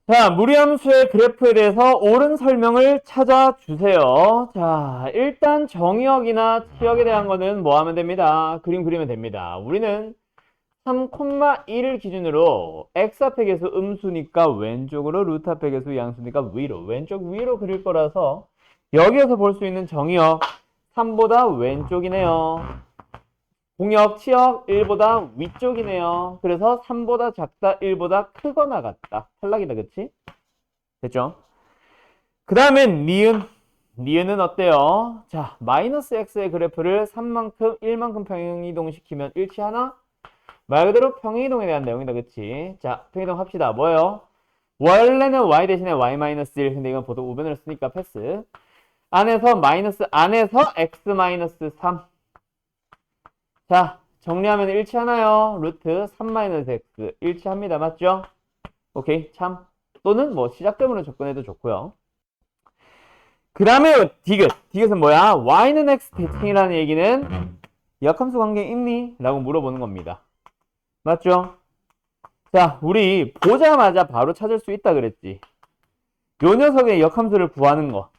자, 무리함수의 그래프에 대해서 옳은 설명을 찾아주세요. 자, 일단 정의역이나 치역에 대한 거는 뭐 하면 됩니다. 그림 그리면 됩니다. 우리는 3,1을 기준으로 x 앞의 개수 음수니까 왼쪽으로, 루트 앞의 개수 양수니까 위로, 왼쪽 위로 그릴 거라서 여기에서 볼 수 있는 정의역 3보다 왼쪽이네요. 공역, 치역 1보다 위쪽이네요. 그래서 3보다 작다, 1보다 크거나 같다. 탈락이다, 그치? 됐죠? 그 다음엔 니은. 니은은 어때요? 자, 마이너스 x의 그래프를 3만큼, 1만큼 평행이동시키면 일치하나? 말 그대로 평행이동에 대한 내용이다, 그치? 자, 평행이동 합시다. 뭐예요? 원래는 y 대신에 y-1. 근데 이건 보통 우변을 쓰니까 패스. 안에서 마이너스, 안에서 x-3. 자, 정리하면 일치하나요? 루트 3-x. 일치합니다. 맞죠? 오케이, 참. 또는 뭐 시작점으로 접근해도 좋고요. 그 다음에 디귿. 디귿은 뭐야? y는 x 대칭이라는 얘기는 역함수 관계 있니? 라고 물어보는 겁니다. 맞죠? 자, 우리 보자마자 바로 찾을 수 있다 그랬지. 요 녀석의 역함수를 구하는 거.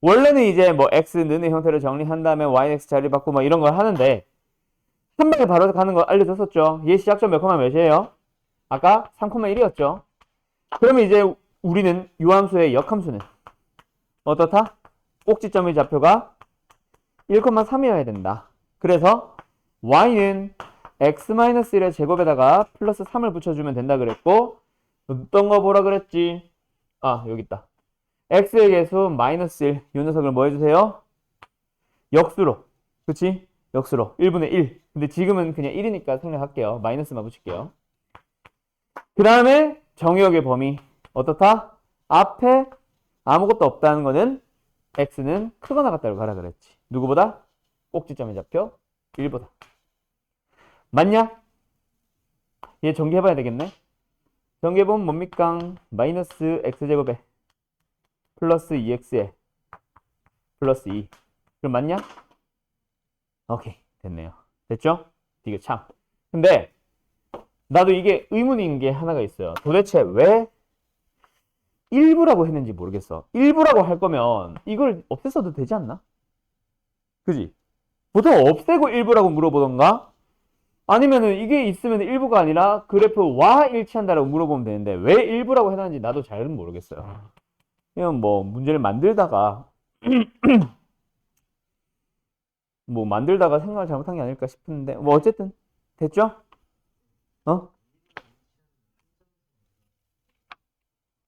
원래는 이제 뭐 x는 형태를 정리한 다음에 yx 자리 바꾸고 뭐 이런 걸 하는데 한 방에 바로 가는 거 알려줬었죠. 얘 시작점 몇 콤마 몇이에요? 아까 3,1이었죠. 그러면 이제 우리는 요 함수의 역함수는 어떻다? 꼭지점의 좌표가 1,3이어야 된다. 그래서 y는 x-1의 제곱에다가 플러스 3을 붙여주면 된다 그랬고 어떤 거 보라 그랬지? 아, 여기 있다. x의 개수 마이너스 1. 이 녀석을 뭐 해주세요? 역수로. 그치? 역수로. 1분의 1. 근데 지금은 그냥 1이니까 생략할게요. 마이너스만 붙일게요. 그 다음에 정의역의 범위. 어떻다? 앞에 아무것도 없다는 거는 x는 크거나 같다고 가라 그랬지. 누구보다? 꼭지점의 좌표 1보다. 맞냐? 얘 전개해봐야 되겠네. 전개해보면 뭡니까? 마이너스 x제곱에 플러스 2x에 플러스 2. 그럼 맞냐? 오케이, 됐네요. 됐죠? 이게 참. 근데 나도 이게 의문인 게 하나가 있어요. 도대체 왜 일부라고 했는지 모르겠어. 일부라고 할 거면 이걸 없앴어도 되지 않나? 그지? 보통 없애고 일부라고 물어보던가 아니면은 이게 있으면 일부가 아니라 그래프와 일치한다라고 물어보면 되는데 왜 일부라고 해놨는지 나도 잘은 모르겠어요. 이건 뭐 문제를 만들다가 뭐 만들다가 생각을 잘못한 게 아닐까 싶은데 뭐 어쨌든 됐죠? 어?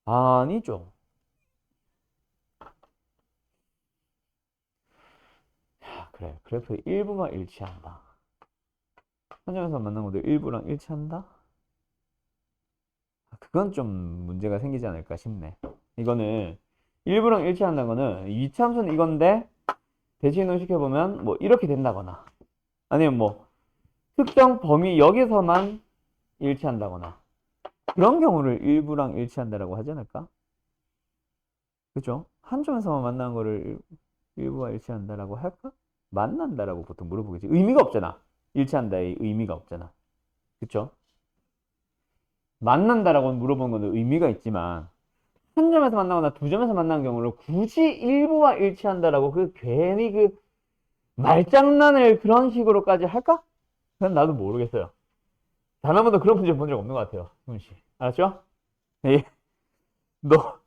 아니죠. 그래, 그래프 일부만 일치한다. 한 점에서 만난 것도 일부랑 일치한다? 그건 좀 문제가 생기지 않을까 싶네. 이거는 일부랑 일치한다는 거는 이참수는 이건데 대칭 이동시켜보면 뭐 이렇게 된다거나 아니면 뭐 특정 범위 여기서만 일치한다거나 그런 경우를 일부랑 일치한다라고 하지 않을까? 그죠? 한 점에서만 만난 거를 일부와 일치한다라고 할까? 만난다라고 보통 물어보겠지. 의미가 없잖아. 일치한다의 의미가 없잖아. 그쵸? 만난다라고 물어보는 건 의미가 있지만 한 점에서 만나거나 두 점에서 만난 경우를 굳이 일부와 일치한다라고 그 괜히 그 말장난을 그런 식으로까지 할까? 그건 나도 모르겠어요. 단 한 번도 그런 문제 본 적 없는 것 같아요. 훈 씨. 알았죠? 예. 너,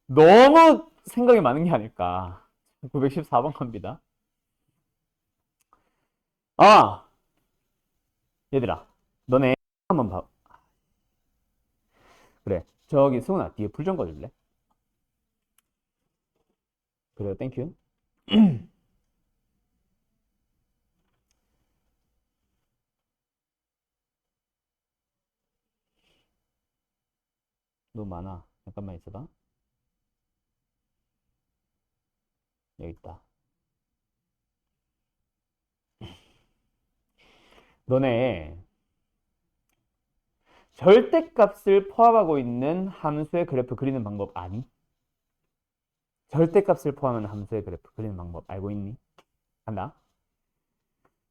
너무 생각이 많은 게 아닐까. 914번 겁니다. 아, 얘들아. 너네 한번 봐. 그래. 저기 승훈아, 뒤에 불 좀 꺼줄래? 그래요, 땡큐. 너무 많아. 잠깐만 있어봐. 여기 있다. 너네 절대값을 포함하고 있는 함수의 그래프 그리는 방법 아니? 절대값을 포함하는 함수의 그래프 그리는 방법 알고 있니? 간다.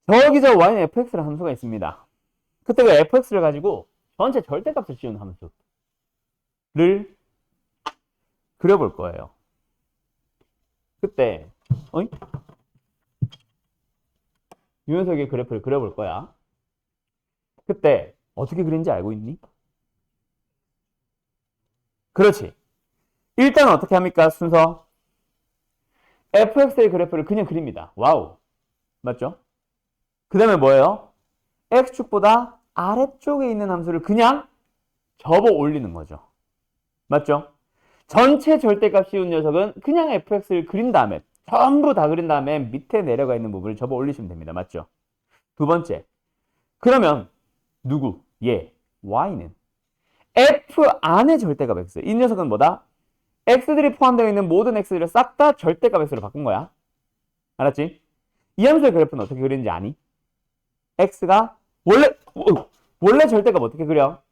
저기 저 y는 fx라는 함수가 있습니다. 그때 그 fx를 가지고 전체 절대값을 씌우는 함수를 그려볼 거예요. 그때 어이? 이 녀석의 그래프를 그려볼 거야. 그때 어떻게 그린지 알고 있니? 그렇지. 일단 어떻게 합니까? 순서 fx의 그래프를 그냥 그립니다. 와우. 맞죠? 그 다음에 뭐예요? x축보다 아래쪽에 있는 함수를 그냥 접어 올리는 거죠. 맞죠? 전체 절대값 씌운 녀석은 그냥 fx를 그린 다음에 전부 다 그린 다음에 밑에 내려가 있는 부분을 접어 올리시면 됩니다. 맞죠? 두 번째. 그러면 누구? 얘. y는 f 안에 절대값 x. 이 녀석은 뭐다? x들이 포함되어 있는 모든 x들을 싹 다 절대값 x로 바꾼 거야. 알았지? 이 함수의 그래프는 어떻게 그리는지 아니? x가 원래 절대값 어떻게 그려?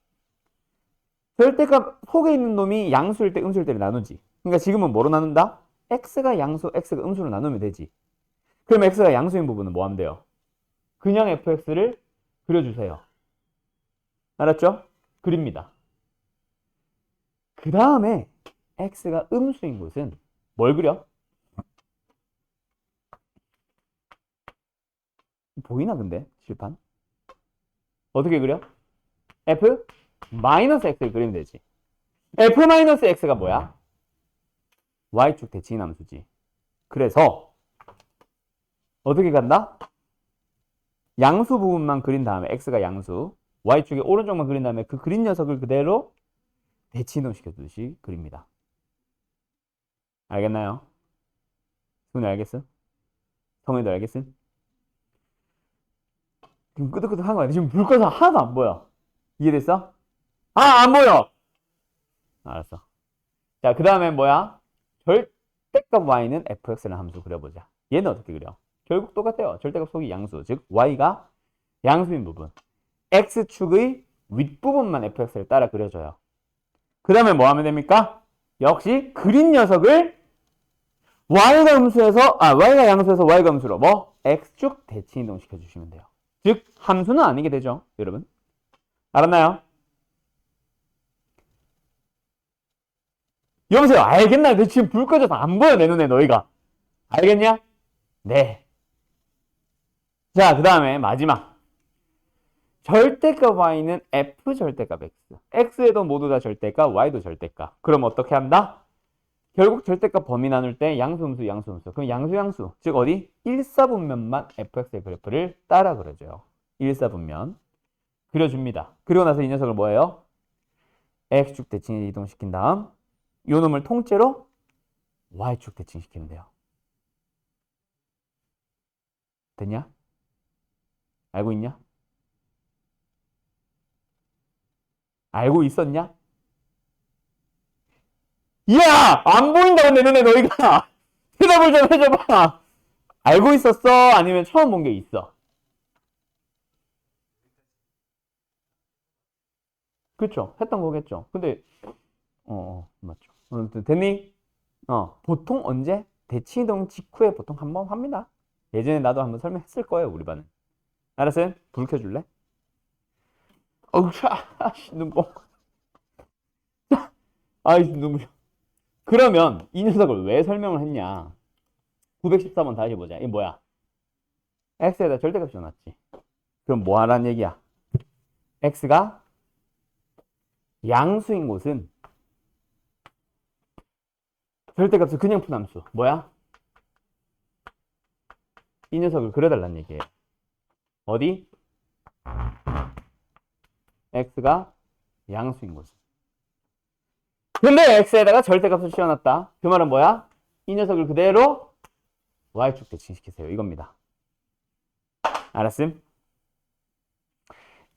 절대값 속에 있는 놈이 양수일 때 음수일 때를 나누지. 그러니까 지금은 뭐로 나눈다? x가 양수, x가 음수로 나누면 되지. 그럼 x가 양수인 부분은 뭐 하면 돼요? 그냥 fx를 그려주세요. 알았죠? 그립니다. 그 다음에 x가 음수인 곳은 뭘 그려? 보이나 근데 칠판? 어떻게 그려? f 마이너스 x를 그리면 되지. f 마이너스 x가 뭐야? y축 대칭인 함수지. 그래서 어떻게 간다? 양수 부분만 그린 다음에 x가 양수, y축의 오른쪽만 그린 다음에 그 그린 녀석을 그대로 대칭 이동시켜주듯이 그립니다. 알겠나요? 승훈이 알겠어? 성훈이도 알겠어? 지금 끄덕끄덕한 거야. 지금 불 꺼서 하나도 안 보여. 이해됐어? 아, 안 보여! 알았어. 자, 그 다음에 뭐야? 절대값 y는 fx라는 함수 그려보자. 얘는 어떻게 그려? 결국 똑같아요. 절대값 속이 양수, 즉 y가 양수인 부분. x축의 윗부분만 fx를 따라 그려줘요. 그 다음에 뭐 하면 됩니까? 역시 그린 녀석을 y가 양수에서 y가 음수로 뭐? x축 대칭 이동 시켜주시면 돼요. 즉 함수는 아니게 되죠. 여러분. 알았나요? 여보세요. 알겠나? 너 지금 불 꺼져서 안 보여 내 눈에 너희가. 알겠냐? 네. 자, 그 다음에 마지막. 절대값 y는 f 절대값 x. x에도 모두 다 절대값, y도 절대값. 그럼 어떻게 한다? 결국 절대값 범위 나눌 때 양수, 음수, 양수, 음수. 그럼 양수, 양수. 즉 어디? 1사분면만 fx의 그래프를 따라 그려줘요. 1사분면. 그려줍니다. 그리고 나서 이 녀석을 뭐예요? x축 대칭에 이동시킨 다음 이 놈을 통째로 y축 대칭시키면 돼요. 됐냐? 알고 있냐? 알고 있었냐? 야! 안 보인다고 내 눈에 너희가! 대답을 좀 해줘봐! 알고 있었어? 아니면 처음 본 게 있어? 그쵸? 했던 거겠죠? 근데, 맞죠. 됐니? 보통 언제? 대칭이동 직후에 보통 한번 합니다. 예전에 나도 한번 설명했을 거예요, 우리 반은. 알았어요? 불 켜줄래? 어우, 눈뽕. 아이, 눈물. 그러면 이 녀석을 왜 설명을 했냐? 914번 다시 보자. 이게 뭐야? x에다 절대값 줘놨지. 그럼 뭐 하라는 얘기야? x가 양수인 곳은 절대값을 그냥 푼 함수. 뭐야? 이 녀석을 그려달라는 얘기예요. 어디? x가 양수인 곳. 근데 x에다가 절대값을 씌워놨다. 그 말은 뭐야? 이 녀석을 그대로 y축 대칭시키세요. 이겁니다. 알았음?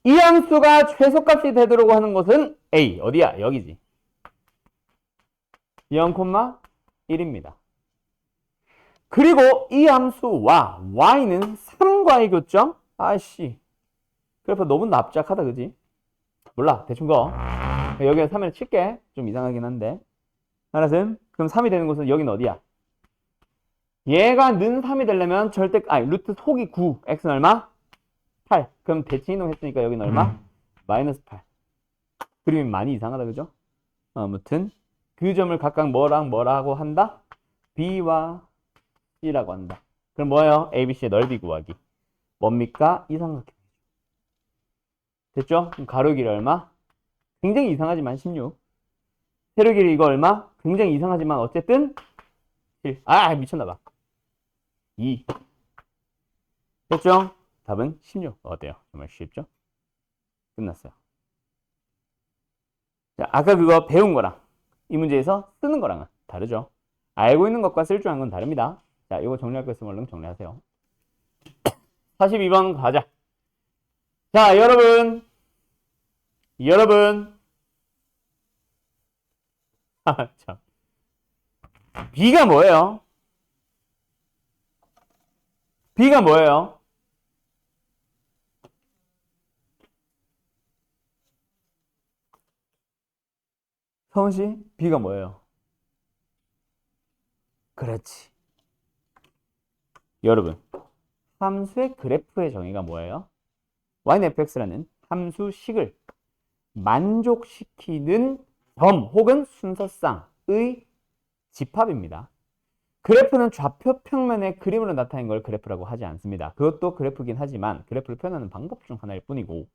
이 함수가 최소값이 되도록 하는 것은 a. 어디야? 여기지. 0,1입니다. 그리고 이 함수와 y는 3과의 교점? 아씨. 그래서 너무 납작하다, 그지? 몰라. 대충 거. 여기에 3을 칠게. 좀 이상하긴 한데. 알았음? 그럼 3이 되는 곳은 여기는 어디야? 얘가 는 3이 되려면 절대, 아니, 루트 속이 9. x는 얼마? 8. 그럼 대칭 이동했으니까 여기는 얼마? 마이너스 8. 그림이 많이 이상하다, 그죠? 아무튼, 그 점을 각각 뭐랑 뭐라고 한다? B와 C라고 한다. 그럼 뭐예요? ABC의 넓이 구하기. 뭡니까? 이 삼각형. 됐죠? 그럼 가로 길이 얼마? 굉장히 이상하지만 16. 세로 길이 이거 얼마? 굉장히 이상하지만 어쨌든 7. 아, 미쳤나봐. 2. 됐죠? 답은 16. 어때요? 정말 쉽죠? 끝났어요. 자, 아까 그거 배운 거랑 이 문제에서 쓰는 거랑은 다르죠? 알고 있는 것과 쓸 줄 아는 건 다릅니다. 자, 이거 정리할 거 있으면 얼른 정리하세요. 42번 가자. 자, 여러분. 참. B가 뭐예요? B가 뭐예요? 서은 씨, B가 뭐예요? 그렇지. 여러분, 함수의 그래프의 정의가 뭐예요? yfx라는 함수식을 만족시키는 점 혹은 순서쌍의 집합입니다. 그래프는 좌표 평면의 그림으로 나타낸 걸 그래프라고 하지 않습니다. 그것도 그래프긴 하지만 그래프를 표현하는 방법 중 하나일 뿐이고,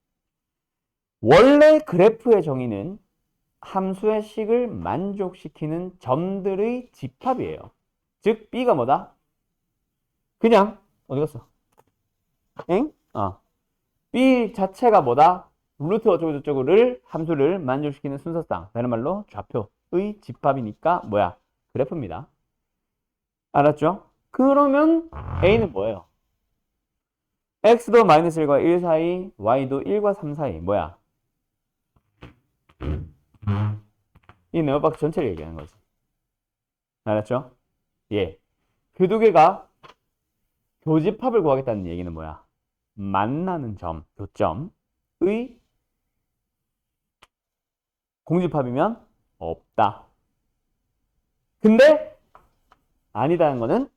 원래 그래프의 정의는 함수의 식을 만족시키는 점들의 집합이에요. 즉 B가 뭐다? 그냥 어디 갔어? 엥? B 자체가 뭐다? 루트 어쩌고저쩌고를 함수를 만족시키는 순서쌍. 다른 말로 좌표의 집합이니까 뭐야? 그래프입니다. 알았죠? 그러면 A는 뭐예요? X도 마이너스 1과 1 사이, Y도 1과 3 사이. 뭐야? 이 네모박스 전체를 얘기하는 거지. 알았죠? 예. 그 두 개가 교집합을 구하겠다는 얘기는 뭐야? 만나는 점, 교점의 공집합이면 없다. 근데 아니다는 거는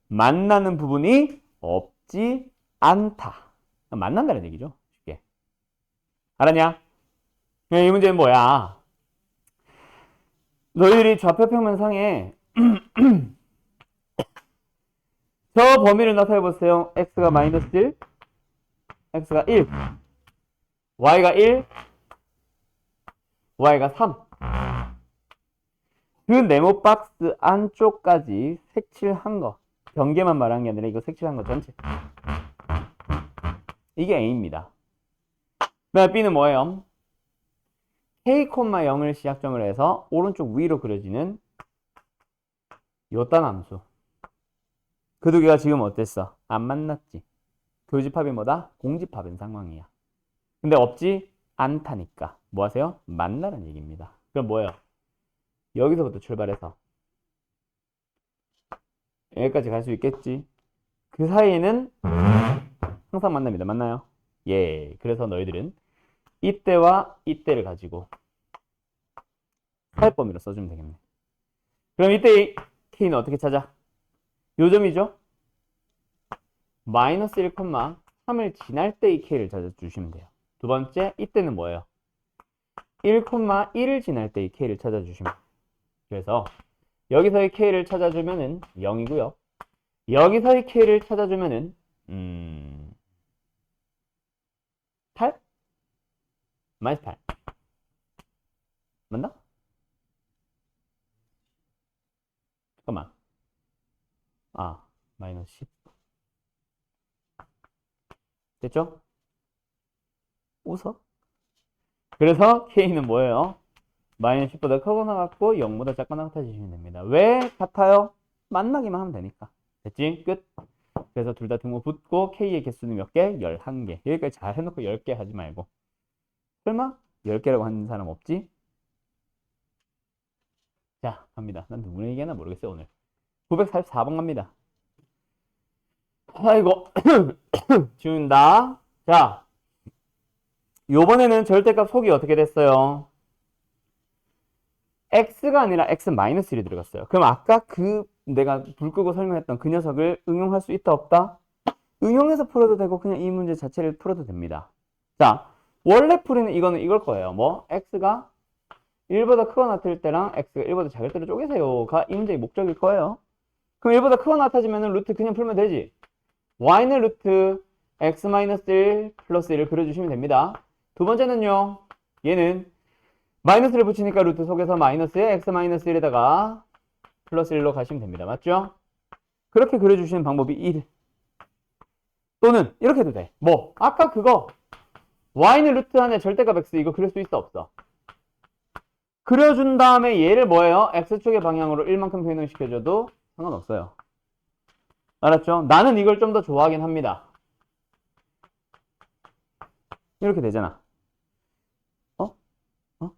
만나는 부분이 없지 않다. 만난다는 얘기죠. 쉽게. 알았냐? 이 문제는 뭐야? 너희들이 좌표 평면상에 저 범위를 나타내보세요. x가 마이너스 1, x가 1, y가 1, y가 3. 그 네모 박스 안쪽까지 색칠한 거. 경계만 말한 게 아니라 이거 색칠한 거 전체. 이게 A입니다. 그다음 B는 뭐예요? K, 0을 시작점으로 해서 오른쪽 위로 그려지는 요딴 함수. 그 두 개가 지금 어땠어? 안 만났지. 교집합이 뭐다? 공집합인 상황이야. 근데 없지 않다니까. 뭐 하세요? 만나라는 얘기입니다. 그럼 뭐예요? 여기서부터 출발해서 여기까지 갈 수 있겠지. 그 사이에는 항상 만납니다. 맞나요? 예. 그래서 너희들은 이때와 이때를 가지고 살 범위로 써주면 되겠네. 그럼 이때 K는 어떻게 찾아? 요점이죠? 마이너스 1, 3을 지날 때의 K를 찾아주시면 돼요. 두 번째, 이때는 뭐예요? 1, 1을 지날 때의 K를 찾아주시면 돼요. 그래서 여기서의 K를 찾아주면은 0이고요. 여기서의 K를 찾아주면은 8? 마이너스 8. 맞나? 잠깐만. 마이너스 10. 됐죠? 웃어? 그래서 K는 뭐예요? 마이너스 10보다 크거나 같고 0보다 작거나 같아지시면 됩니다. 왜 같아요? 만나기만 하면 되니까. 됐지? 끝. 그래서 둘 다 등호 붙고 K의 개수는 몇 개? 11개. 여기까지 잘 해놓고 10개 하지 말고. 설마? 10개라고 하는 사람 없지? 자, 갑니다. 난 누구 얘기하나 모르겠어요, 오늘. 944번 갑니다. 아이고. 지운다. 자, 요번에는 절대값 속이 어떻게 됐어요? x가 아니라 x-1이 들어갔어요. 그럼 아까 내가 불 끄고 설명했던 그 녀석을 응용할 수 있다 없다? 응용해서 풀어도 되고 그냥 이 문제 자체를 풀어도 됩니다. 자, 원래 풀이는 이거는 이걸 거예요. 뭐? x가 1보다 크거나 같을 때랑 x가 1보다 작을 때로 쪼개세요가 이 문제의 목적일 거예요. 그럼 1보다 크거나 같아지면 루트 그냥 풀면 되지. y는 루트 x-1 플러스 1을 그려주시면 됩니다. 두 번째는요. 얘는 마이너스를 붙이니까 루트 속에서 마이너스에 x-1에다가 플러스 1로 가시면 됩니다. 맞죠? 그렇게 그려주시는 방법이 1. 또는 이렇게 해도 돼. 뭐 아까 그거 y는 루트 안에 절대값 x 이거 그릴 수 있어 없어? 그려준 다음에 얘를 뭐예요? x축의 방향으로 1만큼 변형시켜줘도 상관없어요. 알았죠? 나는 이걸 좀 더 좋아하긴 합니다. 이렇게 되잖아. 어? 어?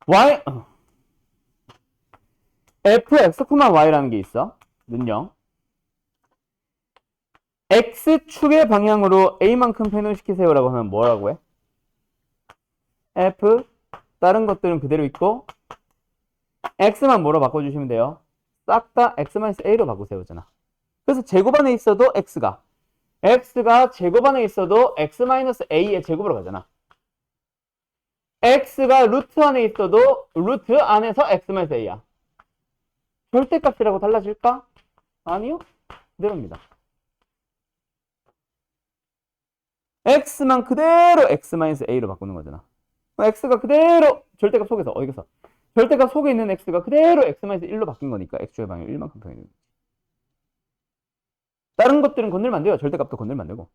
y fx,y라는 게 있어. 는요. x축의 방향으로 a만큼 변형시키세요라고 하면 뭐라고 해? f 다른 것들은 그대로 있고 x만 뭐로 바꿔주시면 돼요? 싹 다 x-a로 바꾸세요잖아. 그래서 제곱 안에 있어도 x가 제곱 안에 있어도 x-a의 제곱으로 가잖아. x가 루트 안에 있어도 루트 안에서 x-a야. 절대값이라고 달라질까? 아니요. 그대로입니다. x만 그대로 x-a로 바꾸는 거잖아. x가 그대로 절대값 속에서 어디서 절대값 속에 있는 x가 그대로 x-1로 바뀐 거니까 x의 방향 1만큼 변해요. 다른 것들은 건들면 안 돼요. 절대값도 건들면 안 되고.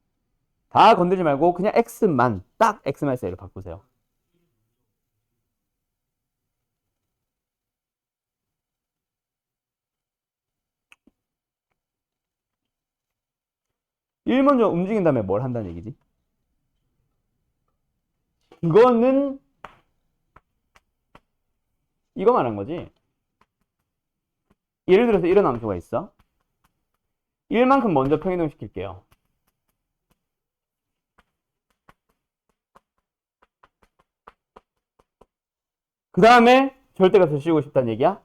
다 건들지 말고 그냥 x만 딱 x-a로 바꾸세요. 일 먼저 움직인 다음에 뭘 한다는 얘기지? 그거는 이거 말한 거지. 예를 들어서 이런 함수가 있어. 1만큼 먼저 평이동 시킬게요. 그 다음에 절대값을 씌우고 싶다는 얘기야?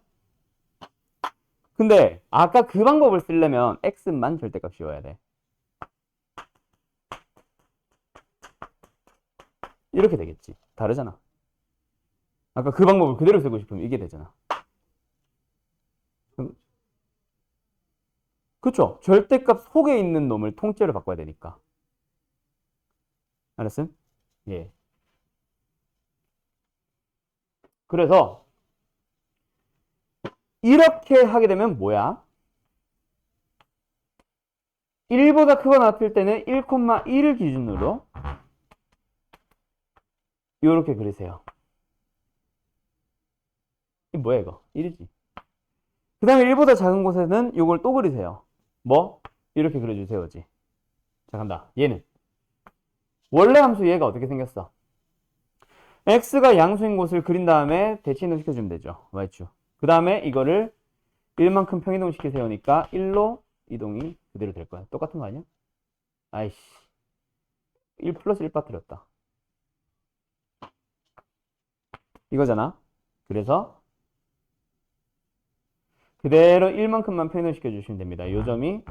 근데 아까 그 방법을 쓰려면 x만 절대값 씌워야 돼. 이렇게 되겠지. 다르잖아. 아까 그 방법을 그대로 쓰고 싶으면 이게 되잖아. 그쵸? 절대값 속에 있는 놈을 통째로 바꿔야 되니까. 알았음? 예. 그래서 이렇게 하게 되면 뭐야? 1보다 크거나 같을 때는 1,1을 기준으로 이렇게 그리세요. 이 뭐야 이거? 1이지. 그 다음에 1보다 작은 곳에는 이걸 또 그리세요. 뭐? 이렇게 그려주세요지. 자 간다. 얘는 원래 함수 얘가 어떻게 생겼어? x가 양수인 곳을 그린 다음에 대칭이동 시켜주면 되죠. y축. 그 다음에 이거를 1만큼 평이동 시키세요니까 1로 이동이 그대로 될 거야. 똑같은 거 아니야? 아이씨. 1 플러스 1 빠뜨렸다. 이거잖아. 그래서 그대로 1만큼만 표현을 시켜주시면 됩니다. 요 점이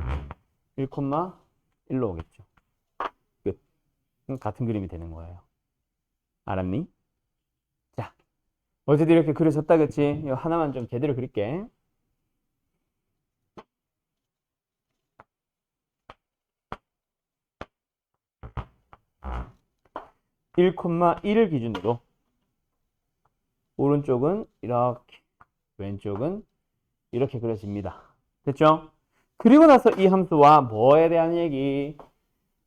1,1로 오겠죠. 끝. 같은 그림이 되는 거예요. 알았니? 자, 어쨌든 이렇게 그려졌다, 그치? 이거 하나만 좀 제대로 그릴게. 1,1을 기준으로 오른쪽은 이렇게, 왼쪽은 이렇게 그려집니다. 됐죠? 그리고 나서 이 함수와 뭐에 대한 얘기?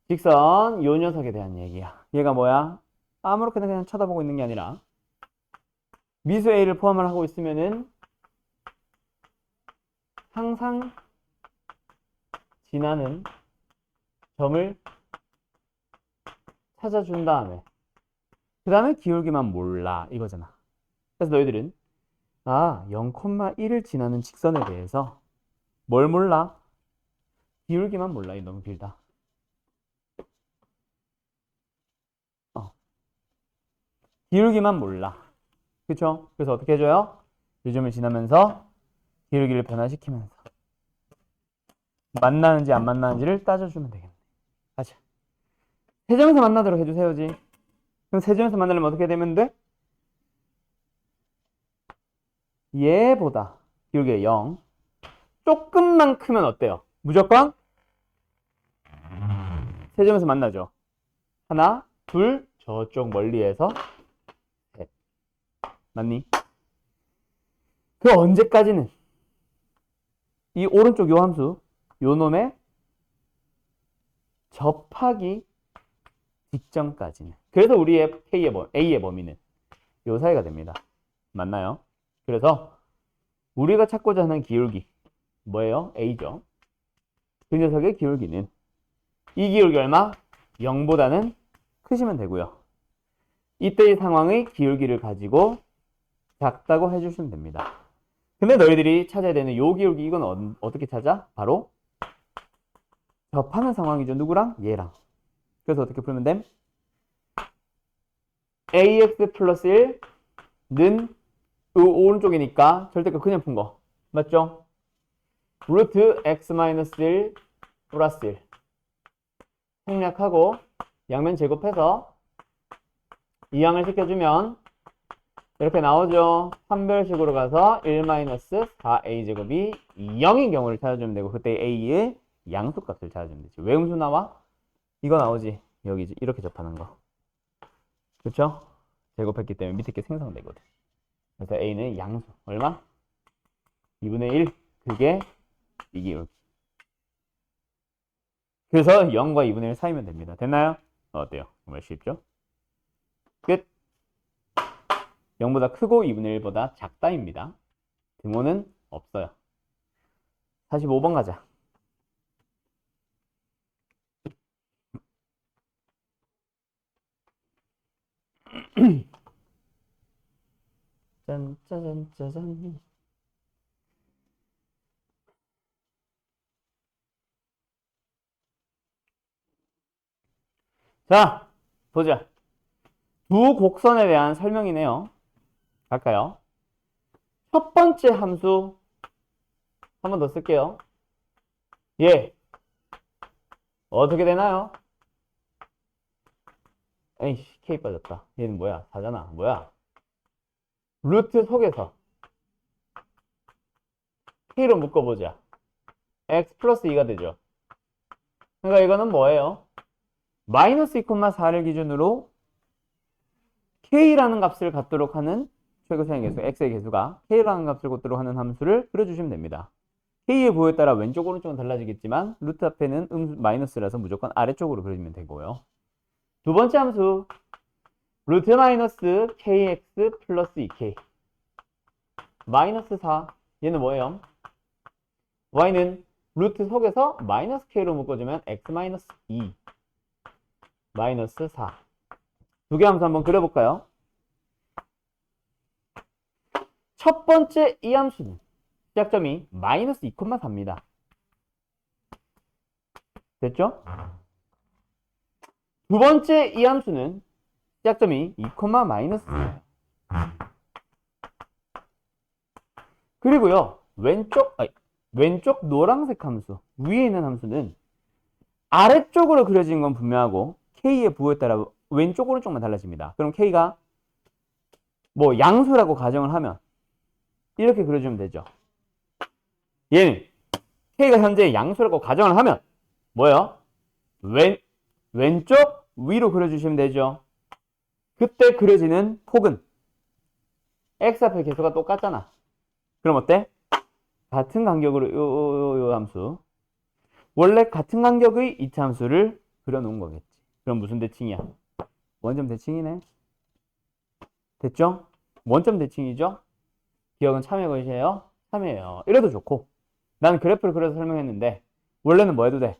직선 요 녀석에 대한 얘기야. 얘가 뭐야? 아무렇게나 그냥 쳐다보고 있는 게 아니라 미수 A를 포함을 하고 있으면은 항상 지나는 점을 찾아준 다음에 그 다음에 기울기만 몰라 이거잖아. 그래서 너희들은 0,1을 지나는 직선에 대해서 뭘 몰라? 기울기만 몰라. 이 너무 길다. 기울기만 몰라. 그쵸? 그래서 어떻게 해줘요? 요즘을 지나면서 기울기를 변화시키면서 만나는지 안 만나는지를 따져주면 되겠네. 가자. 세점에서 만나도록 해주세요지. 그럼 세점에서 만나려면 어떻게 되면 돼? 얘보다 기울기가 0 조금만 크면 어때요? 무조건 세점에서 만나죠. 하나, 둘, 저쪽 멀리에서 셋. 맞니? 그 언제까지는 이 오른쪽 요 함수 요 놈의 접하기 직전까지는. 그래서 우리의 A의 범위는 요 사이가 됩니다. 맞나요? 그래서 우리가 찾고자 하는 기울기 뭐예요? A죠. 그 녀석의 기울기는 이 기울기 얼마? 0보다는 크시면 되고요. 이때의 상황의 기울기를 가지고 작다고 해주시면 됩니다. 근데 너희들이 찾아야 되는 요 기울기 이건 어떻게 찾아? 바로 접하는 상황이죠. 누구랑? 얘랑. 그래서 어떻게 풀면 됨? ax 플러스 1는 오른쪽이니까 절대값 그냥 푼 거. 맞죠? 루트 x 마이너스 1 플러스 1 생략하고 양면 제곱해서 이항을 시켜주면 이렇게 나오죠. 판별식으로 가서 1-4a제곱이 0인 경우를 찾아주면 되고 그때 a의 양수값을 찾아주면 되지. 왜 음수 나와? 이거 나오지. 여기 이렇게 접하는 거. 그쵸? 제곱했기 때문에 밑에 게 생성되거든. 그래서 a는 양수. 얼마? 2분의 1. 그게 이 기울기. 그래서 0과 2분의 1 사이면 됩니다. 됐나요? 어때요? 정말 쉽죠? 끝. 0보다 크고 2분의 1보다 작다입니다. 등호는 없어요. 45번 가자. 짠, 짜잔, 짜잔. 자, 보자. 두 곡선에 대한 설명이네요. 갈까요? 첫 번째 함수 한 번 더 쓸게요. 예. 어떻게 되나요? 에이씨, K 빠졌다. 얘는 뭐야? 4잖아. 뭐야? 루트 속에서 K로 묶어보자. X 플러스 2가 되죠. 그러니까 이거는 뭐예요? 마이너스 2,4를 기준으로 K라는 값을 갖도록 하는 최고차의 개수, X의 개수가 K라는 값을 갖도록 하는 함수를 그려주시면 됩니다. K의 부호에 따라 왼쪽, 오른쪽은 달라지겠지만 루트 앞에는 마이너스라서 무조건 아래쪽으로 그려주면 되고요. 두 번째 함수 루트 마이너스 KX 플러스 2K 마이너스 4 얘는 뭐예요? Y는 루트 속에서 마이너스 K로 묶어주면 X 마이너스 2 마이너스 4 두 개 함수 한번 그려볼까요? 첫 번째 이 함수는 시작점이 마이너스 2,4입니다. 됐죠? 두 번째 이 함수는 시작점이 2, 마이너스 4예요. 그리고요, 왼쪽 노란색 함수, 위에 있는 함수는 아래쪽으로 그려진 건 분명하고 K의 부호에 따라 왼쪽, 오른쪽만 달라집니다. 그럼 K가 뭐 양수라고 가정을 하면 이렇게 그려주면 되죠. 얘는 K가 현재 양수라고 가정을 하면 뭐예요? 왼쪽 위로 그려주시면 되죠. 그때 그려지는 폭은 X 앞의 개수가 똑같잖아. 그럼 어때? 같은 간격으로 요 함수 원래 같은 간격의 이차 함수를 그려놓은 거겠지. 그럼 무슨 대칭이야? 원점 대칭이네. 됐죠? 원점 대칭이죠? 기억은 참여 것이에요? 참여예요. 이래도 좋고 나는 그래프를 그려서 설명했는데 원래는 뭐 해도 돼?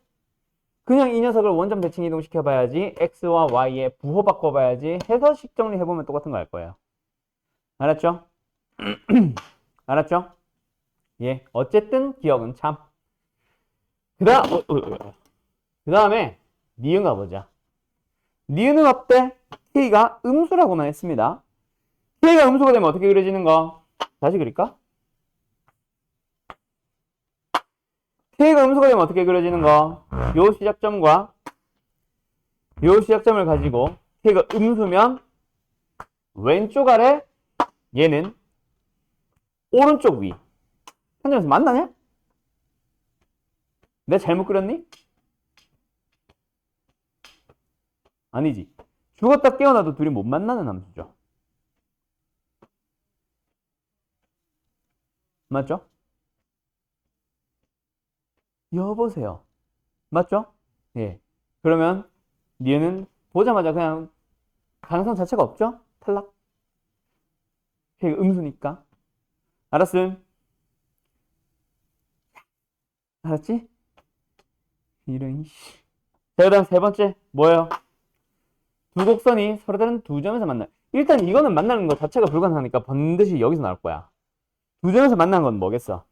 그냥 이 녀석을 원점 대칭 이동시켜 봐야지 x와 y의 부호 바꿔 봐야지 해서 식 정리해 보면 똑같은 거 할 거예요. 알았죠? 알았죠? 예. 어쨌든 기억은 참. 그 다음에 니은 가보자. 니은은 어때? k가 음수라고만 했습니다. k가 음수가 되면 어떻게 그려지는 거? 다시 그릴까? k가 음수가 되면 어떻게 그려지는 거? 요 시작점과 요 시작점을 가지고 k가 음수면 왼쪽 아래, 얘는 오른쪽 위. 한 점에서 만나냐? 내가 잘못 그렸니? 아니지. 죽었다 깨어나도 둘이 못 만나는 함수죠. 맞죠? 여보세요. 맞죠? 예. 그러면 니은 보자마자 그냥 가능성 자체가 없죠? 탈락. 그게 음수니까. 알았음. 알았지? 이런 씨. 자, 그 다음 세 번째 뭐예요? 두 곡선이 서로 다른 두 점에서 만나. 일단 이거는 만나는 것 자체가 불가능하니까 번듯이 여기서 나올 거야. 두 점에서 만나는 건 뭐겠어?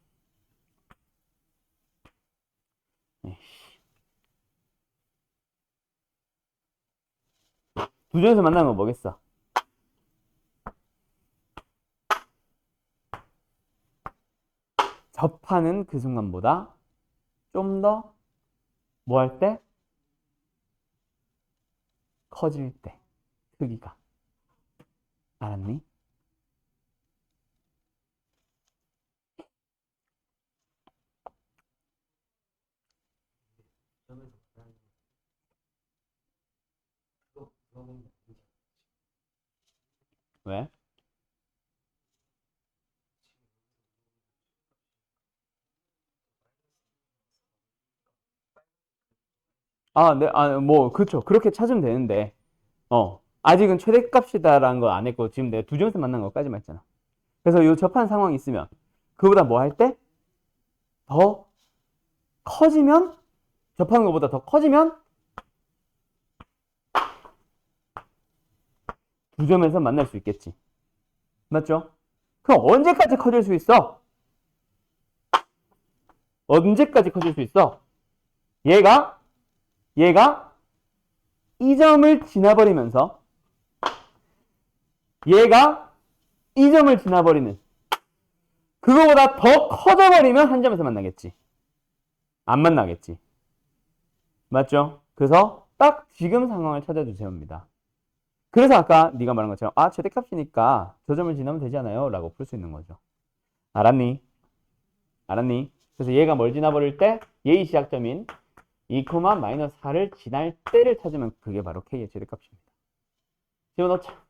두 점에서 만나는 건 뭐겠어? 접하는 그 순간보다 좀 더 뭐 할 때? 커질 때. 크기가. 알았니? 왜? 뭐, 그쵸. 그렇게 찾으면 되는데, 아직은 최대값이다라는 거 안 했고, 지금 내가 두 점에서 만난 것까지만 했잖아. 그래서 이 접한 상황이 있으면, 그보다 뭐 할 때? 더 커지면, 접하는 것보다 더 커지면, 두 점에서 만날 수 있겠지. 맞죠? 그럼 언제까지 커질 수 있어? 언제까지 커질 수 있어? 얘가 이 점을 지나버리면서, 얘가 이 점을 지나버리는, 그거보다 더 커져버리면 한 점에서 만나겠지. 안 만나겠지. 맞죠? 그래서 딱 지금 상황을 찾아주세요입니다. 그래서 아까 네가 말한 것처럼 최대값이니까 저 점을 지나면 되지 않아요? 라고 풀 수 있는 거죠. 알았니? 알았니? 그래서 얘가 뭘 지나버릴 때? 얘의 시작점인 2,-4를 지날 때를 찾으면 그게 바로 K의 최대값입니다. 집어넣자.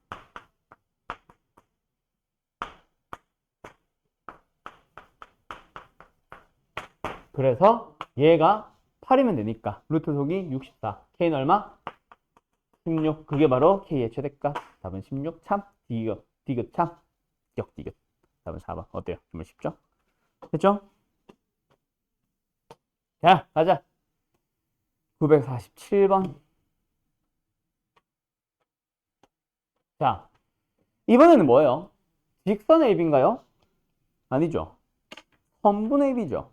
그래서 얘가 8이면 되니까 루트 속이 64. K는 얼마? 16. 그게 바로 K의 최대값. 답은 16. 참 디귿 참 디귿. 답은 4번. 어때요? 정말 쉽죠? 됐죠? 자, 가자. 947번. 자, 이번에는 뭐예요? 직선 AB인가요? 아니죠. 선분 AB죠.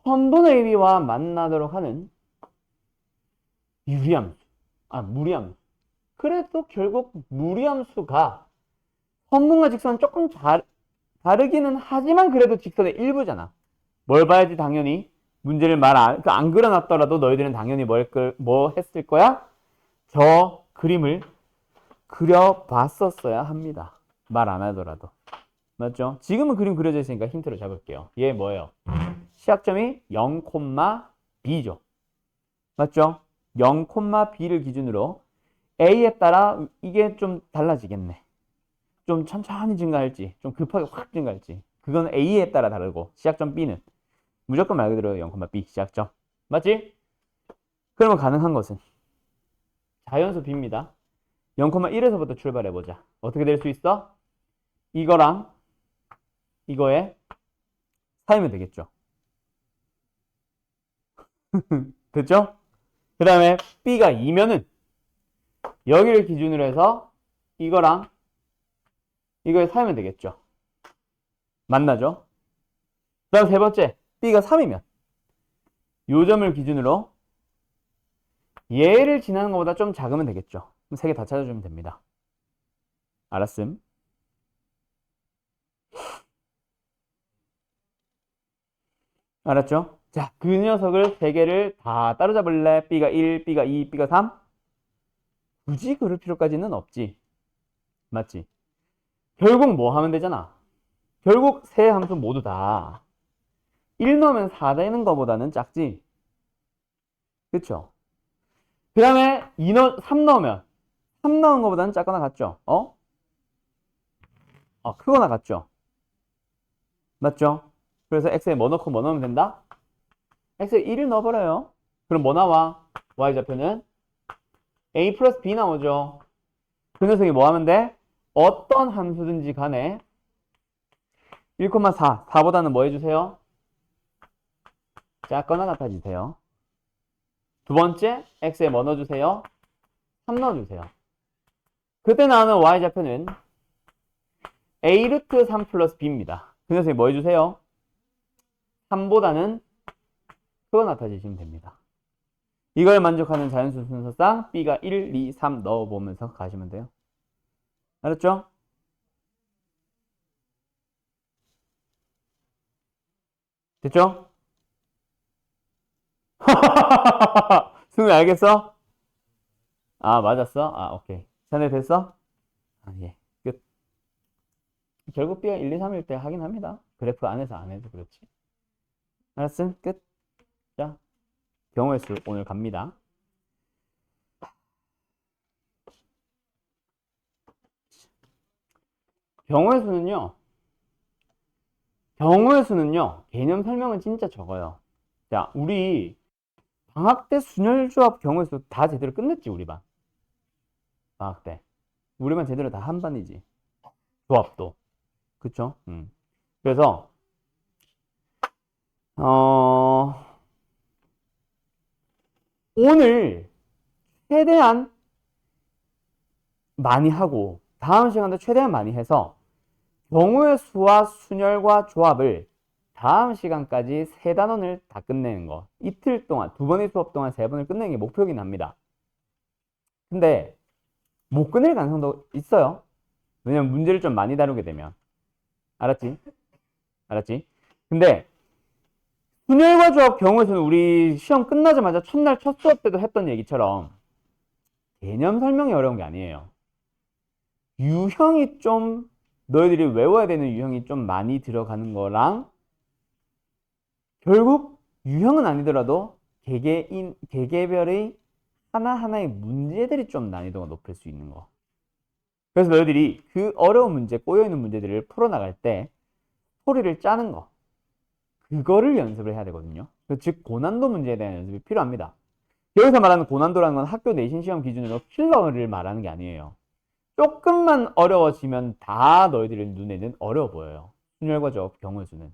선분 AB와 만나도록 하는 유리함수. 무리함수. 그래도 결국 무리함수가 선분과 직선은 조금 다르기는 하지만 그래도 직선의 일부잖아. 뭘 봐야지 당연히 문제를 안 그려놨더라도 너희들은 당연히 뭐 했을 거야? 저 그림을 그려봤었어야 합니다. 말 안 하더라도. 맞죠? 지금은 그림 그려져 있으니까 힌트로 잡을게요. 얘 뭐예요? 시작점이 0, B죠. 맞죠? 0, B를 기준으로 A에 따라 이게 좀 달라지겠네. 좀 천천히 증가할지, 좀 급하게 확 증가할지. 그건 A에 따라 다르고 시작점 B는 무조건 말 그대로 0, B 시작점. 맞지? 그러면 가능한 것은 자연수 B입니다. 0,1에서부터 출발해보자. 어떻게 될 수 있어? 이거랑 이거에 사이면 되겠죠. 됐죠? 그 다음에 B가 2면은 여기를 기준으로 해서 이거랑 이걸 사면 되겠죠. 맞나죠? 그 다음 세 번째, B가 3이면 요 점을 기준으로 얘를 지나는 것보다 좀 작으면 되겠죠. 그럼 세 개 다 찾아주면 됩니다. 알았음? 알았죠? 자, 그 녀석을 세 개를 다 따로잡을래? B가 1, B가 2, B가 3? 굳이 그럴 필요까지는 없지. 맞지? 결국 뭐 하면 되잖아. 결국 세 함수 모두 다 1 넣으면 4 되는 것보다는 작지. 그쵸? 그 다음에 3 넣으면 3 넣은 것보다는 작거나 같죠? 크거나 같죠? 맞죠? 그래서 x에 뭐 넣고 뭐 넣으면 된다? x에 1을 넣어버려요. 그럼 뭐 나와? y좌표는 a 플러스 b 나오죠. 그 녀석이 뭐 하면 돼? 어떤 함수든지 간에 1,4, 4보다는 뭐 해주세요? 작거나 같아주세요. 두 번째, x에 뭐 넣어주세요? 3 넣어주세요. 그때 나오는 y좌표는 a 루트 3 플러스 b입니다. 그 녀석이 뭐 해주세요? 3보다는 그거 나타내시면 됩니다. 이걸 만족하는 자연수 순서상 b가 1, 2, 3 넣어보면서 가시면 돼요. 알았죠? 됐죠? 승우 알겠어? 아, 맞았어? 아, 오케이. 자네 됐어? 아, 예. 끝. 결국 B가 1, 2, 3일 때 하긴 합니다. 그래프 안에서 안 해도 그렇지. 알았음? 끝. 자, 경우의 수 오늘 갑니다. 경우의 수는요, 개념 설명은 진짜 적어요. 자, 우리 방학 때 순혈조합 경우의 수 다 제대로 끝냈지, 우리 반. 방학 때. 우리 반 제대로 다 한 반이지. 조합도. 그쵸? 그래서, 오늘 최대한 많이 하고, 다음 시간도 최대한 많이 해서, 경우의 수와 순열과 조합을 다음 시간까지 세 단원을 다 끝내는 거. 이틀 동안, 두 번의 수업 동안 세 번을 끝내는 게 목표이긴 합니다. 근데, 못 끝낼 가능성도 있어요. 왜냐면 문제를 좀 많이 다루게 되면. 알았지? 알았지? 근데, 순열과 조합 경우에서는 우리 시험 끝나자마자 첫날 첫 수업 때도 했던 얘기처럼 개념 설명이 어려운 게 아니에요. 유형이 좀 너희들이 외워야 되는 유형이 좀 많이 들어가는 거랑 결국 유형은 아니더라도 개개별의 하나하나의 문제들이 좀 난이도가 높을 수 있는 거. 그래서 너희들이 그 어려운 문제, 꼬여있는 문제들을 풀어나갈 때 소리를 짜는 거. 그거를 연습을 해야 되거든요. 즉 고난도 문제에 대한 연습이 필요합니다. 여기서 말하는 고난도라는 건 학교 내신 시험 기준으로 필러를 말하는 게 아니에요. 조금만 어려워지면 다 너희들 눈에는 어려워 보여요. 순열과 조합 경우의 수는.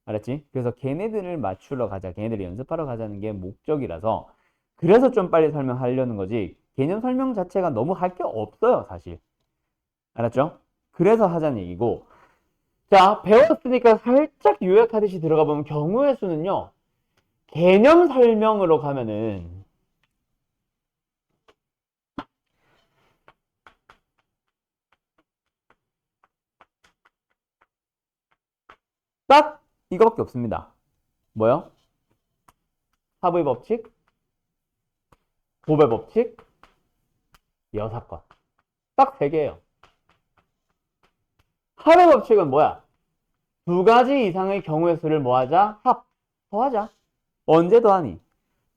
알았지? 그래서 걔네들을 맞추러 가자, 걔네들을 연습하러 가자는 게 목적이라서 그래서 좀 빨리 설명하려는 거지 개념 설명 자체가 너무 할 게 없어요, 사실. 알았죠? 그래서 하자는 얘기고 자, 배웠으니까 살짝 요약하듯이 들어가 보면 경우의 수는요. 개념 설명으로 가면은 딱 이거밖에 없습니다. 뭐요? 합의 법칙, 고배 법칙, 여사건. 딱 세 개예요. 합의 법칙은 뭐야? 두 가지 이상의 경우의 수를 뭐하자? 더하자. 언제 더하니?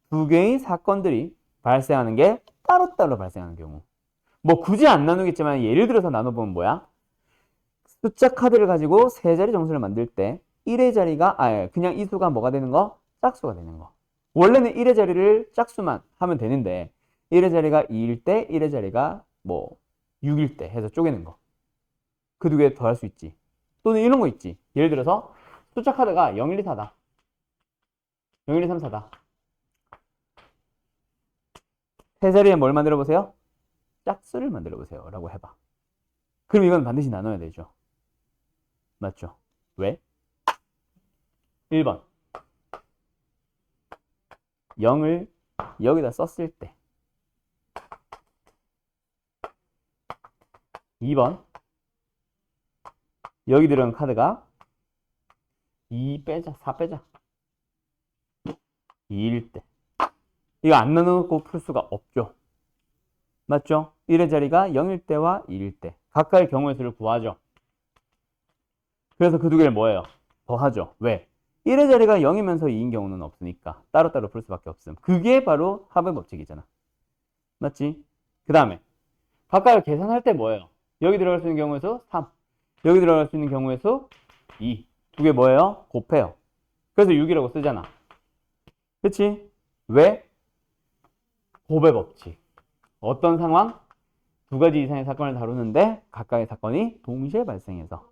두 개의 사건들이 발생하는 게 따로따로 발생하는 경우. 뭐 굳이 안 나누겠지만 예를 들어서 나눠보면 뭐야? 숫자 카드를 가지고 세 자리 정수를 만들 때 1의 자리가 그냥 이 수가 뭐가 되는 거? 짝수가 되는 거. 원래는 1의 자리를 짝수만 하면 되는데 1의 자리가 2일 때 1의 자리가 뭐 6일 때 해서 쪼개는 거. 그 두 개 더 할 수 있지. 또는 이런 거 있지. 예를 들어서 숫자 카드가 0, 1, 2, 4다. 0, 1, 2, 3, 4다. 세 자리에 뭘 만들어 보세요? 짝수를 만들어 보세요. 라고 해봐. 그럼 이건 반드시 나눠야 되죠. 맞죠? 왜? 1번. 0을 여기다 썼을 때. 2번. 여기 들어간 카드가 2 빼자, 4 빼자. 2일 때. 이거 안 나눠놓고 풀 수가 없죠. 맞죠? 1의 자리가 0일 때와 2일 때. 각각의 경우의 수를 구하죠. 그래서 그 두 개를 뭐예요? 더하죠. 왜? 1의 자리가 0이면서 2인 경우는 없으니까 따로따로 풀 수밖에 없음. 그게 바로 합의 법칙이잖아. 맞지? 그 다음에 각각을 계산할 때 뭐예요? 여기 들어갈 수 있는 경우의 수 3. 여기 들어갈 수 있는 경우의 수 2. 두 개 뭐예요? 곱해요. 그래서 6이라고 쓰잖아. 그치? 왜? 곱의 법칙. 어떤 상황? 두 가지 이상의 사건을 다루는데 각각의 사건이 동시에 발생해서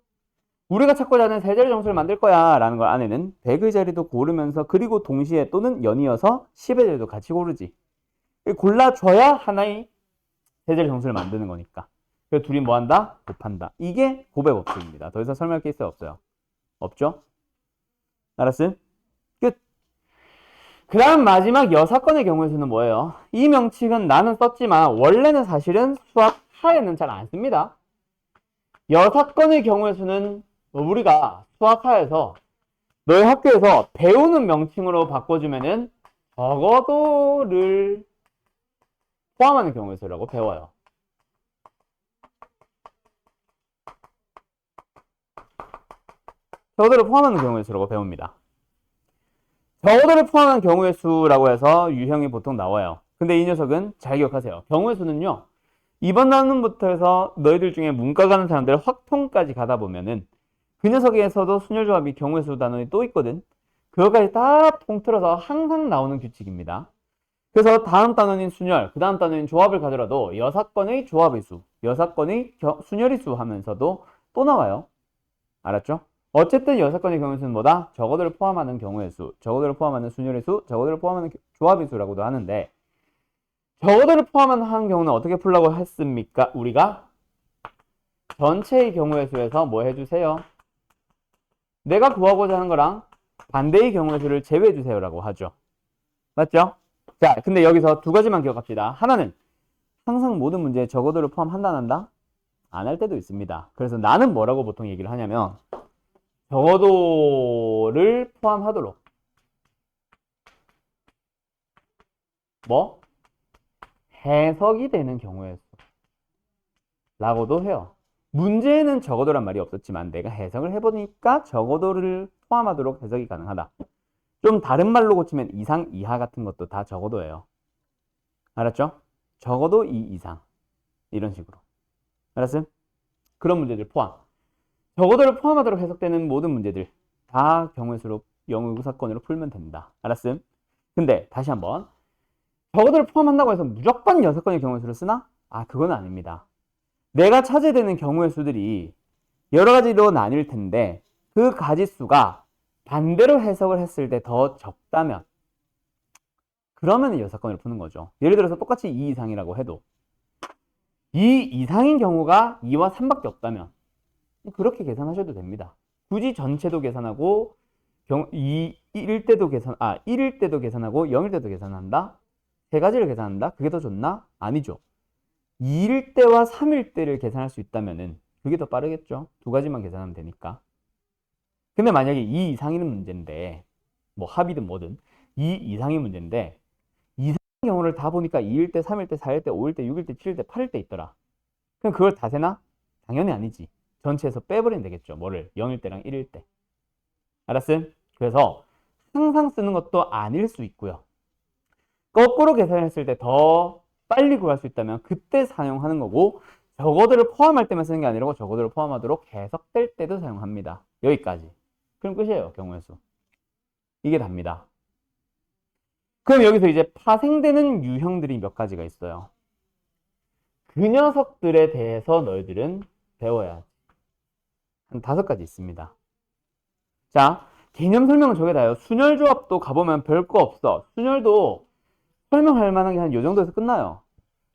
우리가 찾고자 하는 세 자리 정수를 만들 거야 라는 걸 안에는 100의 자리도 고르면서 그리고 동시에 또는 연이어서 10의 자리도 같이 고르지. 골라줘야 하나의 세 자리 정수를 만드는 거니까. 그래서 둘이 뭐 한다? 곱한다. 이게 곱의 법칙입니다. 더 이상 설명할 게 있어요? 없어요? 없죠? 알았음? 끝. 그 다음 마지막 여사건의 경우의 수는 뭐예요? 이 명칭은 나는 썼지만 원래는 사실은 수학하에는 잘 안 씁니다. 여사건의 경우의 수는 우리가 수학하에서 너희 학교에서 배우는 명칭으로 바꿔주면은 적어도를 포함하는 경우의 수라고 배워요. 적어도를 포함하는 경우의 수라고 배웁니다. 적어도를 포함한 경우의 수라고 해서 유형이 보통 나와요. 근데 이 녀석은 잘 기억하세요. 경우의 수는요. 이번 단원부터 해서 너희들 중에 문과 가는 사람들 확통까지 가다 보면은 그 녀석에서도 순열조합이 경우의 수 단원이 또 있거든. 그거까지 다 통틀어서 항상 나오는 규칙입니다. 그래서 다음 단원인 순열, 그 다음 단원인 조합을 가더라도 여사건의 조합의 수, 여사건의 순열의 수 하면서도 또 나와요. 알았죠? 어쨌든 여사건의 경우의 수는 뭐다? 적어도를 포함하는 경우의 수, 적어도를 포함하는 순열의 수, 적어도를 포함하는 조합의 수라고도 하는데 적어도를 포함하는 경우는 어떻게 풀라고 했습니까? 우리가 전체의 경우의 수에서 뭐 해주세요? 내가 구하고자 하는 거랑 반대의 경우의 수를 제외해 주세요라고 하죠. 맞죠? 자, 근데 여기서 두 가지만 기억합시다. 하나는 항상 모든 문제에 적어도를 포함한다 안 한다? 안 할 때도 있습니다. 그래서 나는 뭐라고 보통 얘기를 하냐면 적어도를 포함하도록 뭐? 해석이 되는 경우의 수라고도 해요. 문제에는 적어도란 말이 없었지만 내가 해석을 해보니까 적어도를 포함하도록 해석이 가능하다. 좀 다른 말로 고치면 이상, 이하 같은 것도 다 적어도예요. 알았죠? 적어도 이 이상. 이런 식으로. 알았음? 그런 문제들 포함. 적어도를 포함하도록 해석되는 모든 문제들 다 경우의 수로 영어 사건으로 풀면 된다. 알았음? 근데 다시 한번 적어도를 포함한다고 해서 무조건 6건의 경우의 수를 쓰나? 아, 그건 아닙니다. 내가 찾아야 되는 경우의 수들이 여러 가지로 나뉠 텐데 그 가지수가 반대로 해석을 했을 때 더 적다면 그러면 6건을 푸는 거죠. 예를 들어서 똑같이 2 이상이라고 해도 2 이상인 경우가 2와 3밖에 없다면 그렇게 계산하셔도 됩니다. 굳이 전체도 계산하고 1일 때도 계산하고 0일 때도 계산한다? 세 가지를 계산한다? 그게 더 좋나? 아니죠. 2일 때와 3일 때를 계산할 수 있다면은 그게 더 빠르겠죠. 두 가지만 계산하면 되니까. 근데 만약에 2 이상인 문제인데 뭐 합이든 뭐든 2 이상의 문제인데 이상의 경우를 다 보니까 2일 때, 3일 때, 4일 때, 5일 때, 6일 때, 7일 때, 8일 때 있더라. 그럼 그걸 다 세나? 당연히 아니지. 전체에서 빼버리면 되겠죠. 뭐를? 0일 때랑 1일 때. 알았음? 그래서 항상 쓰는 것도 아닐 수 있고요. 거꾸로 계산했을 때 더 빨리 구할 수 있다면 그때 사용하는 거고 적어도를 포함할 때만 쓰는 게 아니라 적어도를 포함하도록 해석될 때도 사용합니다. 여기까지. 그럼 끝이에요. 경우의 수. 이게 답니다. 그럼 여기서 이제 파생되는 유형들이 몇 가지가 있어요. 그 녀석들에 대해서 너희들은 배워야 한 5가지 있습니다. 자, 개념 설명은 저게 다예요. 순열조합도 가보면 별거 없어. 순열도 설명할 만한 게 한 요 정도에서 끝나요.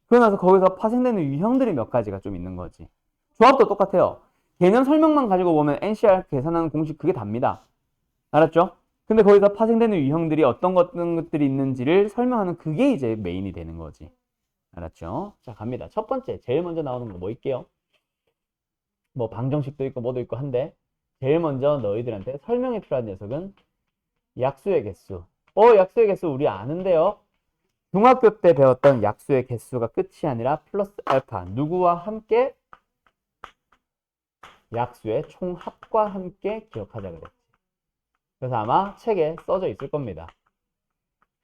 그러고 나서 거기서 파생되는 유형들이 몇 가지가 좀 있는 거지. 조합도 똑같아요. 개념 설명만 가지고 보면 NCR 계산하는 공식 그게 답니다. 알았죠? 근데 거기서 파생되는 유형들이 어떤 것들이 있는지를 설명하는 그게 이제 메인이 되는 거지. 알았죠? 자, 갑니다. 첫 번째, 제일 먼저 나오는 거 뭐 있게요? 뭐 방정식도 있고 뭐도 있고 한데 제일 먼저 너희들한테 설명이 필요한 녀석은 약수의 개수. 약수의 개수 우리 아는데요. 중학교 때 배웠던 약수의 개수가 끝이 아니라 플러스 알파. 누구와 함께? 약수의 총합과 함께 기억하자 그랬지. 그래서 아마 책에 써져 있을 겁니다.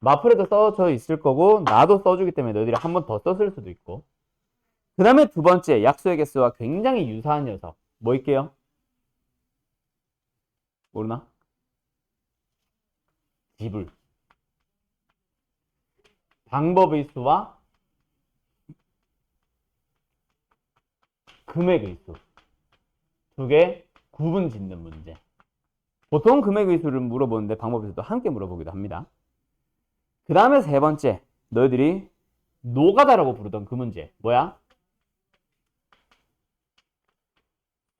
마플에도 써져 있을 거고 나도 써주기 때문에 너희들이 한 번 더 썼을 수도 있고. 그 다음에 두 번째 약수의 개수와 굉장히 유사한 녀석 뭐 있게요? 모르나? 지불. 방법의 수와 금액의 수. 두 개 구분 짓는 문제. 보통 금액의 수를 물어보는데 방법의 수도 함께 물어보기도 합니다. 그 다음에 세 번째, 너희들이 노가다라고 부르던 그 문제. 뭐야?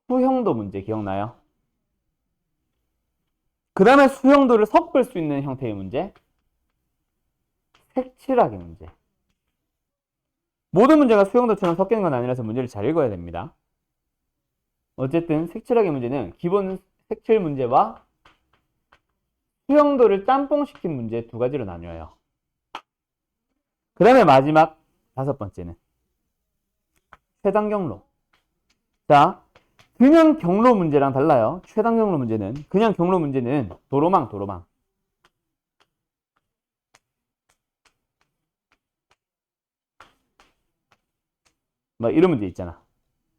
수형도 문제 기억나요? 그 다음에 수형도를 섞을 수 있는 형태의 문제. 색칠하기 문제. 모든 문제가 수형도처럼 섞이는 건 아니라서 문제를 잘 읽어야 됩니다. 어쨌든 색칠하기 문제는 기본 색칠 문제와 수형도를 짬뽕시킨 문제 두 가지로 나뉘어요. 그 다음에 마지막 다섯 번째는 최단 경로. 자, 그냥 경로 문제랑 달라요. 최단 경로 문제는 그냥 경로 문제는 도로망. 뭐 이런 문제 있잖아.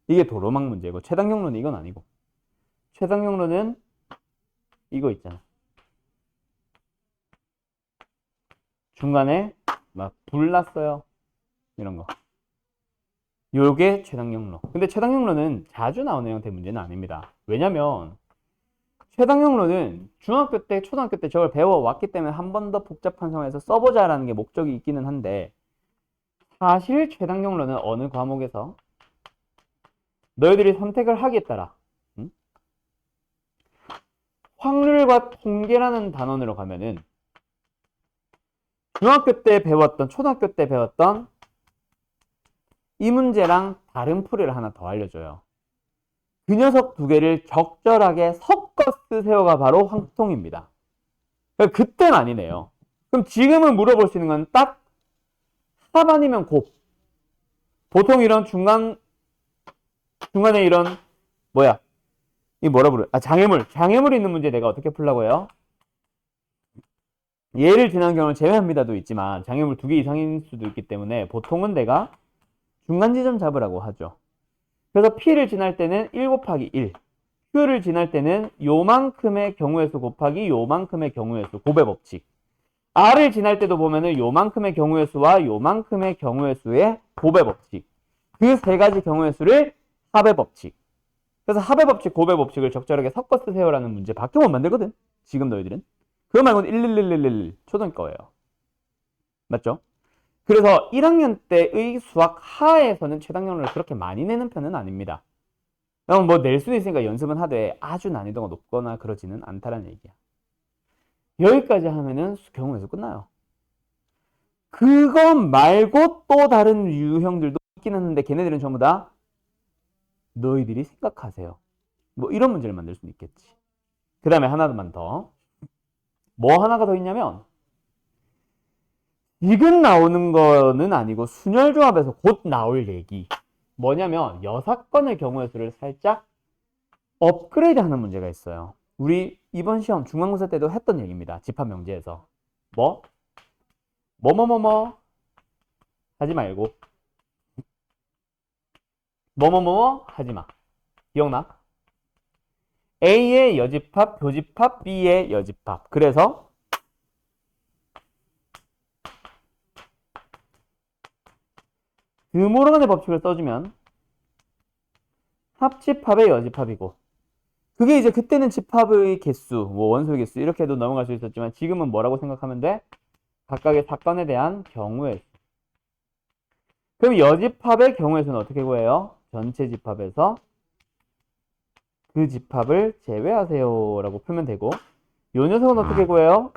이게 도로망 문제고 최단 경로는 이건 아니고. 최단 경로는 이거 있잖아. 중간에 막 불 났어요. 이런 거. 요게 최단 경로. 근데 최단 경로는 자주 나오는 형태의 문제는 아닙니다. 왜냐면 최단 경로는 중학교 때, 초등학교 때 저걸 배워왔기 때문에 한 번 더 복잡한 상황에서 써보자라는 게 목적이 있기는 한데 사실 최단 경로는 어느 과목에서 너희들이 선택을 하기에 따라 확률과 통계라는 단원으로 가면은 중학교 때 배웠던, 초등학교 때 배웠던 이 문제랑 다른 풀이를 하나 더 알려줘요. 그 녀석 두 개를 적절하게 섞어 쓰세요가 바로 황통입니다. 그러니까 그때는 아니네요. 그럼 지금은 물어볼 수 있는 건 딱 합 아니면 곱. 보통 이런 중간에 이런 뭐야? 이 뭐라 부르? 장애물 있는 문제 내가 어떻게 풀라고 해요? 예를 지난 경우는 제외합니다도 있지만 장애물 두 개 이상일 수도 있기 때문에 보통은 내가 중간 지점 잡으라고 하죠. 그래서 P를 지날 때는 1 곱하기 1, Q를 지날 때는 요만큼의 경우의 수 곱하기 요만큼의 경우의 수, 곱의 법칙. R을 지날 때도 보면은 요만큼의 경우의 수와 요만큼의 경우의 수의 곱의 법칙. 그 세 가지 경우의 수를 합의 법칙. 그래서 합의 법칙, 곱의 법칙을 적절하게 섞어 쓰세요라는 문제 밖에 못 만들거든. 지금 너희들은. 그거 말고는 11111 초등학교 거예요. 맞죠? 그래서 1학년 때의 수학 하에서는 최단경로를 그렇게 많이 내는 편은 아닙니다. 뭐 낼 수는 있으니까 연습은 하되 아주 난이도가 높거나 그러지는 않다라는 얘기야. 여기까지 하면은 경우의 수 끝나요. 그것 말고 또 다른 유형들도 있긴 하는데 걔네들은 전부 다 너희들이 생각하세요. 뭐 이런 문제를 만들 수는 있겠지. 그 다음에 하나만 더. 뭐 하나가 더 있냐면 지금 나오는 거는 아니고 순열조합에서 곧 나올 얘기. 뭐냐면 여사건의 경우의 수를 살짝 업그레이드 하는 문제가 있어요. 우리 이번 시험 중간고사 때도 했던 얘기입니다. 집합명제에서. 뭐 하지 말고 하지 마. 기억나? A의 여집합, 교집합, B의 여집합. 그래서 드모르간의 법칙을 써주면 합집합의 여집합이고 그게 이제 그때는 집합의 개수, 뭐 원소의 개수 이렇게도 넘어갈 수 있었지만 지금은 뭐라고 생각하면 돼? 각각의 사건에 대한 경우의 수. 그럼 여집합의 경우의 수는 어떻게 구해요? 전체 집합에서 그 집합을 제외하세요 라고 풀면 되고, 요 녀석은 어떻게 구해요?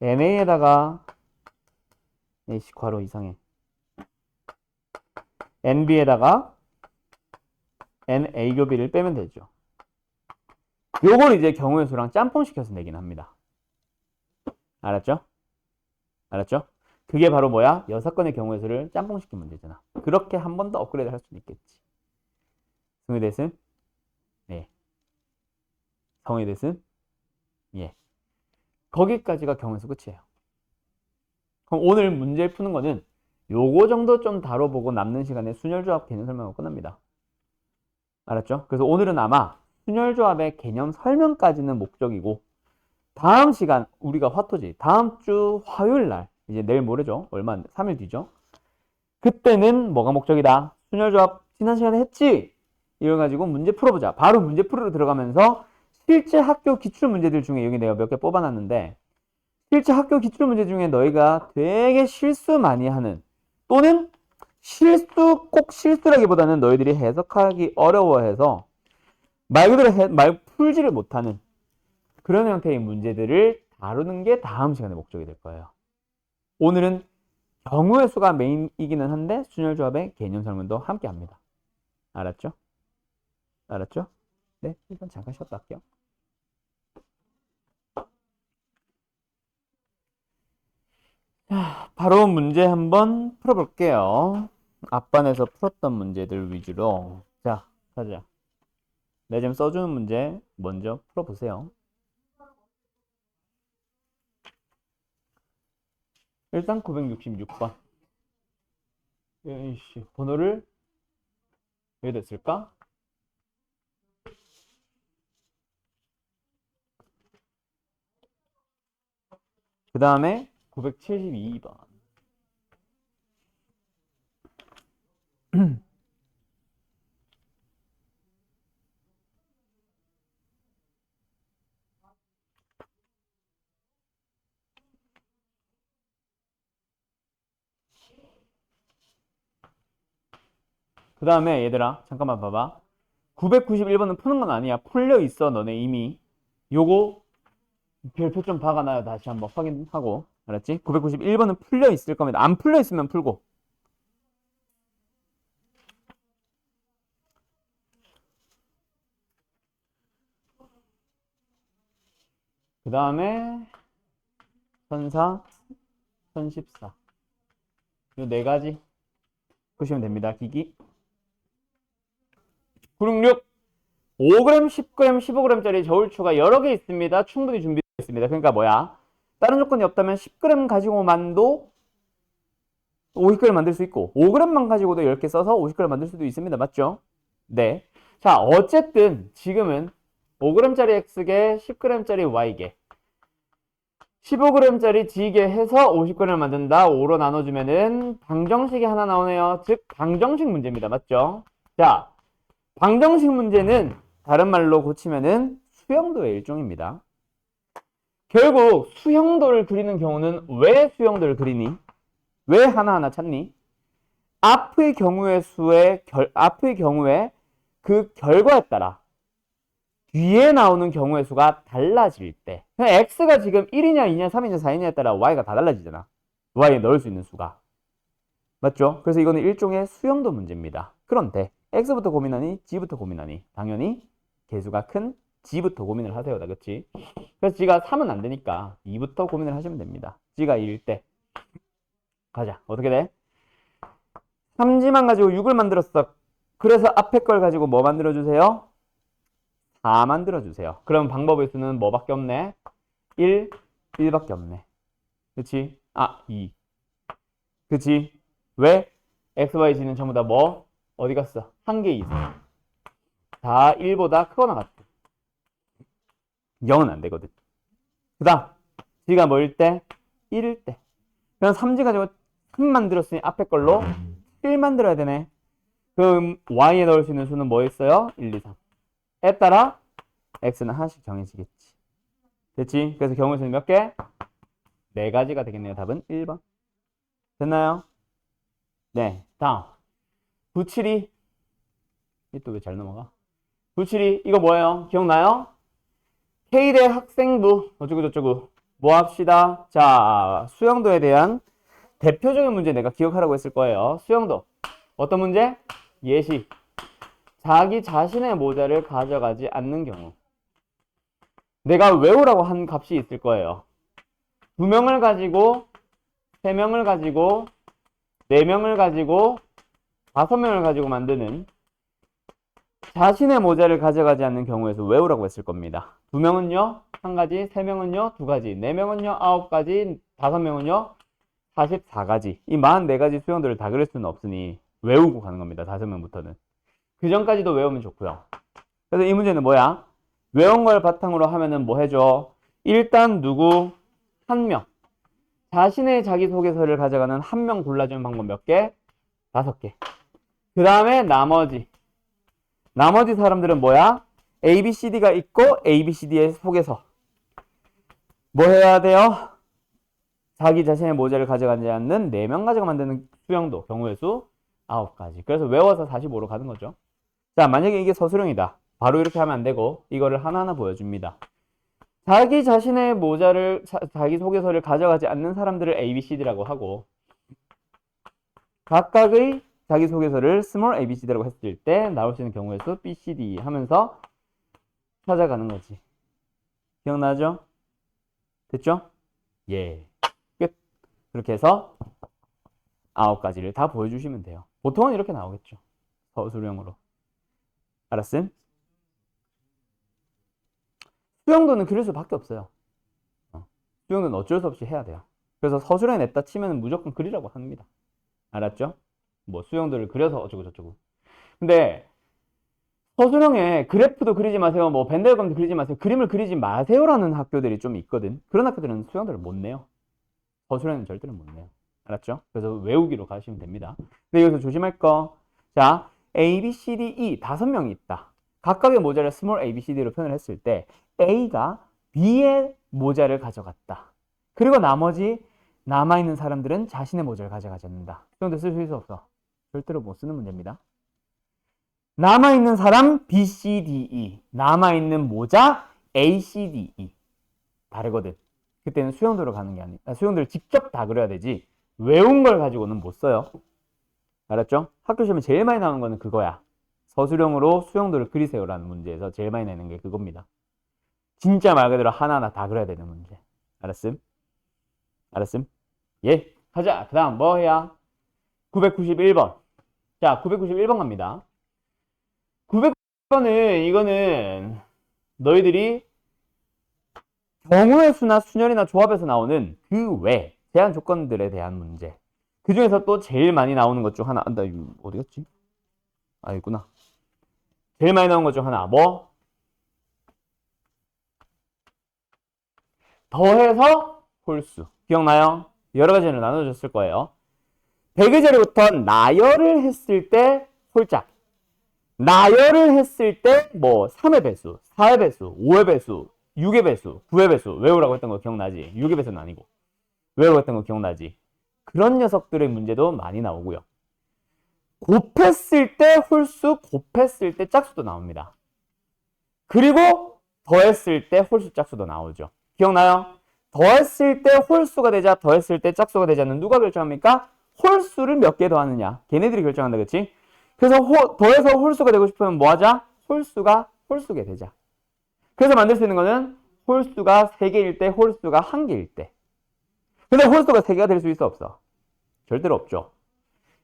NA에다가 A씨 괄호 이상해. NB에다가 NA 교비를 빼면 되죠. 요걸 이제 경우의 수랑 짬뽕 시켜서 내긴 합니다. 알았죠? 알았죠? 그게 바로 뭐야? 6건의 경우의 수를 짬뽕 시키면 되잖아. 그렇게 한 번 더 업그레이드 할 수는 있겠지. 승의 대승? 네. 성의 대승? 예. 거기까지가 경우의 수 끝이에요. 그럼 오늘 문제 푸는 거는 요거 정도 좀 다뤄보고 남는 시간에 순열조합 개념 설명하고 끝납니다. 알았죠? 그래서 오늘은 아마 순열조합의 개념 설명까지는 목적이고, 다음 시간 우리가 화토지 다음 주 화요일 날, 이제 내일 모레죠. 얼마 안 돼. 3일 뒤죠. 그때는 뭐가 목적이다? 순열조합 지난 시간에 했지? 이걸 가지고 문제 풀어보자. 바로 문제 풀으러 들어가면서 실제 학교 기출문제들 중에 여기 내가 몇 개 뽑아놨는데, 실제 학교 기출문제 중에 너희가 되게 실수 많이 하는, 또는 꼭 실수라기보다는 너희들이 해석하기 어려워해서 말 그대로 풀지를 못하는 그런 형태의 문제들을 다루는 게 다음 시간에 목적이 될 거예요. 오늘은 경우의 수가 메인이기는 한데 순열조합의 개념 설명도 함께 합니다. 알았죠? 알았죠? 네, 일단 잠깐 쉬었다 할게요. 자, 바로 문제 한번 풀어볼게요. 앞반에서 풀었던 문제들 위주로. 자, 가자. 내가 지금 써주는 문제 먼저 풀어보세요. 일단 966번. 에이씨, 번호를 왜 됐을까? 그 다음에 972번. 그 다음에 얘들아, 잠깐만 봐봐. 991번은 푸는 건 아니야. 풀려 있어, 너네 이미. 요거 별표 좀 박아놔요. 다시 한번 확인하고. 알았지? 991번은 풀려 있을 겁니다. 안 풀려 있으면 풀고. 그 다음에 선사, 선십사. 요 네 가지 보시면 됩니다. 기기. 966. 5g, 10g, 15g짜리 저울추가 여러 개 있습니다. 충분히 준비되어 있습니다. 그러니까 뭐야? 다른 조건이 없다면 10g 가지고만도 50g 만들 수 있고, 5g만 가지고도 10개 써서 50g 만들 수도 있습니다. 맞죠? 네. 자, 어쨌든 지금은 5g짜리 X개, 10g짜리 Y개, 15g짜리 G개 해서 50g을 만든다. 5로 나눠주면은 방정식이 하나 나오네요. 즉 방정식 문제입니다. 맞죠? 자, 방정식 문제는 다른 말로 고치면은 수형도의 일종입니다. 결국 수형도를 그리는 경우는 왜 수형도를 그리니? 왜 하나하나 찾니? 앞의 경우의 그 결과에 따라 뒤에 나오는 경우의 수가 달라질 때, 그냥 x가 지금 1이냐 2냐 3이냐 4이냐에 따라 y가 다 달라지잖아. y에 넣을 수 있는 수가. 맞죠? 그래서 이거는 일종의 수형도 문제입니다. 그런데 x부터 고민하니 g부터 고민하니 당연히 개수가 큰 g부터 고민을 하세요. 다 그치? 그래서 g가 3은 안 되니까 2부터 고민을 하시면 됩니다. g가 2일 때 가자. 어떻게 돼? 3g만 가지고 6을 만들었어. 그래서 앞에 걸 가지고 뭐 만들어주세요? 4 만들어주세요. 그럼 방법의 수는 뭐밖에 없네? 1밖에 없네. 그치? 2. 그치? 왜? x, y, z는 전부 다 뭐? 어디 갔어? 한 개 이상. 다 1보다 크거나 같아. 0은 안 되거든. 그 다음, g가 뭐일 때? 1일 때. 그럼 3g 가지고 3 만들었으니 앞에 걸로 7 만들어야 되네. 그럼 y에 넣을 수 있는 수는 뭐 있어요? 1, 2, 3에 따라 x는 하나씩 정해지겠지. 됐지? 그래서 경우의 수는 몇 개? 네 가지가 되겠네요. 답은 1번. 됐나요? 네, 다음. 972. 이 또 왜 잘 넘어가? 972. 이거 뭐예요? 기억나요? K대 학생부 어쩌고저쩌고 뭐 합시다. 자, 수영도에 대한 대표적인 문제 내가 기억하라고 했을 거예요. 수영도. 어떤 문제? 예시. 자기 자신의 모자를 가져가지 않는 경우. 내가 외우라고 한 값이 있을 거예요. 2명을 가지고, 3명을 가지고, 4명을 가지고, 5명을 가지고 만드는 자신의 모자를 가져가지 않는 경우에서 외우라고 했을 겁니다. 2명은요, 1가지, 3명은요, 2가지, 4명은요, 9가지, 5명은요, 44가지. 이 44가지 수영들을 다 그릴 수는 없으니 외우고 가는 겁니다. 5명부터는. 그 전까지도 외우면 좋고요. 그래서 이 문제는 뭐야? 외운 걸 바탕으로 하면은 뭐 해줘? 일단 누구? 1명. 자신의 자기소개서를 가져가는 1명 골라주는 방법 몇 개? 5개. 그 다음에 나머지 사람들은 뭐야? A, B, C, D가 있고 A, B, C, D의 소개서. 뭐 해야 돼요? 자기 자신의 모자를 가져가지 않는 4명 가지고 만드는 수영도 경우의 수 9가지. 그래서 외워서 45로 가는 거죠. 자, 만약에 이게 서술형이다. 바로 이렇게 하면 안 되고 이거를 하나하나 보여줍니다. 자기 자신의 모자를 자기 소개서를 가져가지 않는 사람들을 A, B, C, D라고 하고 각각의 자기 소개서를 small a, b, c, d라고 했을 때 나올 수 있는 경우의 수 B, C, D 하면서 찾아가는 거지. 기억나죠? 됐죠? 예. 끝. 그렇게 해서 9가지를 다 보여주시면 돼요. 보통은 이렇게 나오겠죠. 서술형으로. 알았음? 수영도는 그릴 수밖에 없어요. 수영도는 어쩔 수 없이 해야 돼요. 그래서 서술형에 냈다 치면 무조건 그리라고 합니다. 알았죠? 뭐 수영도를 그려서 어쩌고 저쩌고. 근데 서술형에 그래프도 그리지 마세요. 뭐 벤다이어그램도 그리지 마세요. 그림을 그리지 마세요라는 학교들이 좀 있거든. 그런 학교들은 수영도를 못 내요. 서술형은 절대로 못 내요. 알았죠? 그래서 외우기로 가시면 됩니다. 근데 여기서 조심할 거. 자, A, B, C, D, E 5명이 있다. 각각의 모자를 small a, b, c, d로 표현을 했을 때 A가 B의 모자를 가져갔다. 그리고 나머지 남아있는 사람들은 자신의 모자를 가져가지 않는다. 수영도 쓸 수 있어 없어? 절대로 못 쓰는 문제입니다. 남아있는 사람 B, C, D, E. 남아있는 모자 A, C, D, E. 다르거든. 그때는 수영도로 가는 게 아니라 수영도를 직접 다 그려야 되지 외운 걸 가지고는 못 써요. 알았죠? 학교 시험에 제일 많이 나오는 거는 그거야. 서술형으로 수영도를 그리세요라는 문제에서 제일 많이 내는 게 그겁니다. 진짜 말 그대로 하나하나 다 그려야 되는 문제. 알았음? 알았음? 예. 가자. 그 다음 뭐 해야? 991번. 자, 991번 갑니다. 900번은 이거는 너희들이 경우의 수나 순열이나 조합에서 나오는 그 외 제한 조건들에 대한 문제. 그 중에서 또 제일 많이 나오는 것 중 하나. 나 이거 어디 갔지? 아, 있구나. 제일 많이 나오는 것 중 하나. 뭐? 더해서 홀수. 기억나요? 여러 가지로 나눠졌을 거예요. 백의 자리부터 나열을 했을 때 홀짝. 나열을 했을 때 뭐 3의 배수, 4의 배수, 5의 배수, 6의 배수, 9의 배수 외우라고 했던 거 기억나지? 6의 배수는 아니고 외우라고 했던 거 기억나지? 그런 녀석들의 문제도 많이 나오고요. 곱했을 때 홀수, 곱했을 때 짝수도 나옵니다. 그리고 더했을 때 홀수, 짝수도 나오죠. 기억나요? 더했을 때 홀수가 되자 더했을 때 짝수가 되자는 누가 결정합니까? 홀수를 몇 개 더하느냐. 걔네들이 결정한다, 그치? 그래서 더해서 홀수가 되고 싶으면 뭐 하자? 홀수가 홀수게 되자. 그래서 만들 수 있는 거는 홀수가 3개일 때, 홀수가 1개일 때. 근데 홀수가 3개가 될 수 있어 없어? 절대로 없죠.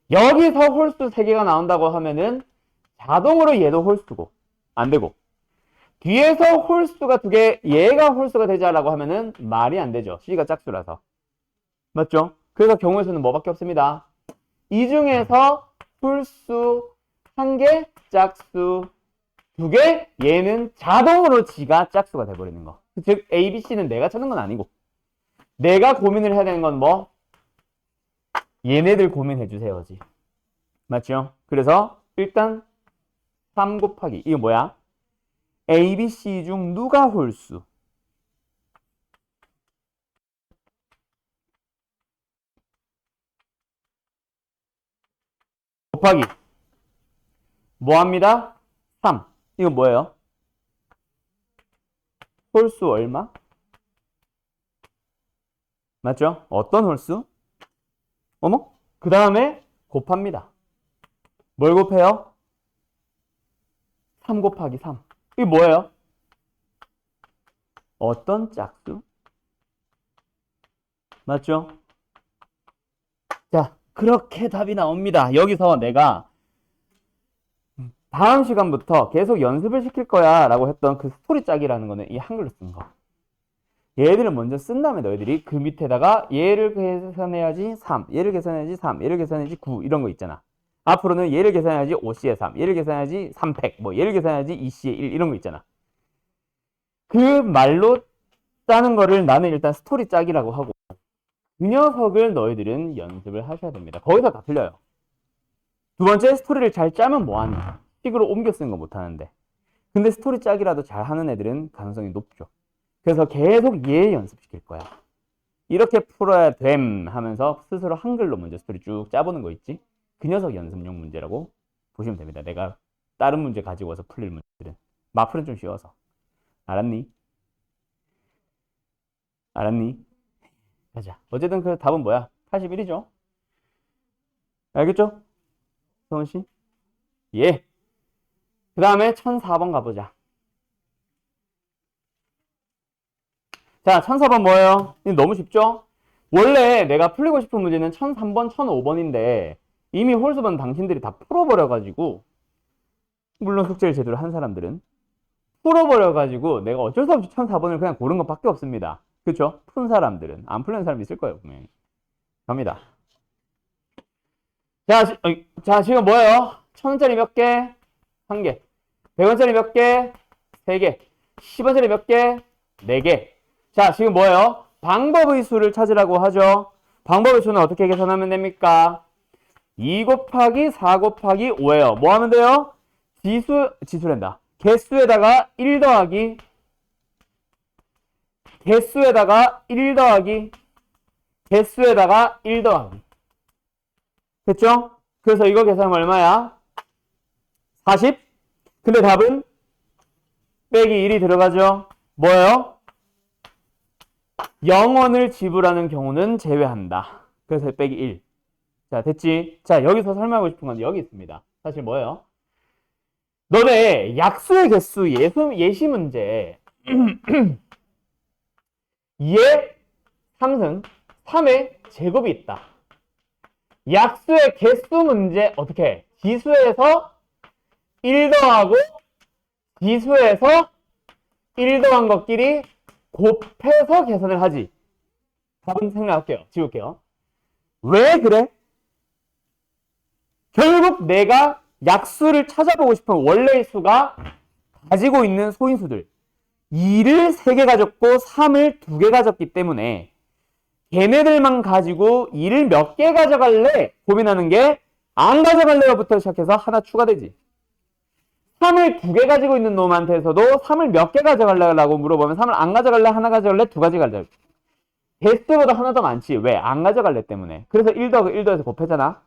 여기서 홀수 3개가 나온다고 하면은 자동으로 얘도 홀수고 안 되고 뒤에서 홀수가 2개, 얘가 홀수가 되자라고 하면은 말이 안 되죠. C가 짝수라서. 맞죠? 그래서 경우의 수는 뭐밖에 없습니다. 이 중에서 홀수 1개, 짝수 2개, 얘는 자동으로 G가 짝수가 돼버리는 거. 즉 A, B, C는 내가 찾는 건 아니고 내가 고민을 해야 되는 건 뭐? 얘네들 고민해 주세요. 지 맞죠? 그래서 일단 3 곱하기 이게 뭐야? A, B, C 중 누가 홀수? 곱하기 뭐합니다? 3. 이거 뭐예요? 홀수 얼마? 맞죠? 어떤 홀수? 어머? 그 다음에 곱합니다. 뭘 곱해요? 3 곱하기 3. 이게 뭐예요? 어떤 짝수? 맞죠? 자, 그렇게 답이 나옵니다. 여기서 내가 다음 시간부터 계속 연습을 시킬 거야 라고 했던 그 스토리 짝이라는 거는 이 한글로 쓴 거. 얘들을 먼저 쓴 다음에 너희들이 그 밑에다가 얘를 계산해야지 3, 얘를 계산해야지 3, 얘를 계산해야지 9 이런 거 있잖아. 앞으로는 얘를 계산해야지 5C의 3, 얘를 계산해야지 3팩, 뭐 얘를 계산해야지 2C의 1 이런 거 있잖아. 그 말로 짜는 거를 나는 일단 스토리 짝이라고 하고 그 녀석을 너희들은 연습을 하셔야 됩니다. 거기서 다 틀려요. 두 번째, 스토리를 잘 짜면 뭐하니? 식으로 옮겨 쓰는 거 못하는데. 근데 스토리 짝이라도 잘 하는 애들은 가능성이 높죠. 그래서 계속 얘 연습시킬 거야. 이렇게 풀어야 됨 하면서 스스로 한글로 먼저 스토리 쭉 짜보는 거 있지? 그 녀석 연습용 문제라고 보시면 됩니다. 내가 다른 문제 가지고 와서 풀릴 문제들은. 마플은 좀 쉬워서. 알았니? 알았니? 가자. 어쨌든 그 답은 뭐야? 81이죠? 알겠죠? 성훈씨? 예. 그 다음에 1004번 가보자. 자, 1004번 뭐예요? 너무 쉽죠? 원래 내가 풀리고 싶은 문제는 1003번, 1005번인데 이미 홀수번 당신들이 다 풀어버려가지고 물론 숙제를 제대로 한 사람들은 풀어버려가지고 내가 어쩔 수 없이 1004번을 그냥 고른 것밖에 없습니다. 그쵸? 푼 사람들은. 안 풀린 사람 있을 거예요, 분명히. 갑니다. 자, 지금 뭐예요? 1000원짜리 몇 개? 1개. 100원짜리 몇 개? 3개. 10원짜리 몇 개? 4개. 자, 지금 뭐예요? 방법의 수를 찾으라고 하죠. 방법의 수는 어떻게 계산하면 됩니까? 2 곱하기 4 곱하기 5예요. 뭐 하면 돼요? 지수란다. 개수에다가 1 더하기 개수에다가 1 더하기 개수에다가 1 더하기 됐죠? 그래서 이거 계산하면 얼마야? 40? 근데 답은 빼기 1이 들어가죠? 뭐예요? 0원을 지불하는 경우는 제외한다. 그래서 빼기 1. 자, 됐지? 자, 여기서 설명하고 싶은 건 여기 있습니다. 사실 뭐예요? 너네 약수의 개수 예시 문제 얘 3승 3의 제곱이 있다. 약수의 개수 문제 어떻게 해? 지수에서 1 더하고 지수에서 1 더한 것끼리 곱해서 계산을 하지. 답은 생각할게요. 지울게요. 왜 그래? 결국 내가 약수를 찾아보고 싶은 원래의 수가 가지고 있는 소인수들 2를 3개 가졌고 3을 2개 가졌기 때문에 걔네들만 가지고 2를 몇 개 가져갈래? 고민하는 게 안 가져갈래요부터 시작해서 하나 추가되지. 3을 2개 가지고 있는 놈한테서도 3을 몇 개 가져갈래라고 물어보면 3을 안 가져갈래? 하나 가져갈래? 2가지 가져갈래? 개수보다 하나 더 많지. 왜? 안 가져갈래 때문에. 그래서 1 더하고 1 더해서 곱했잖아.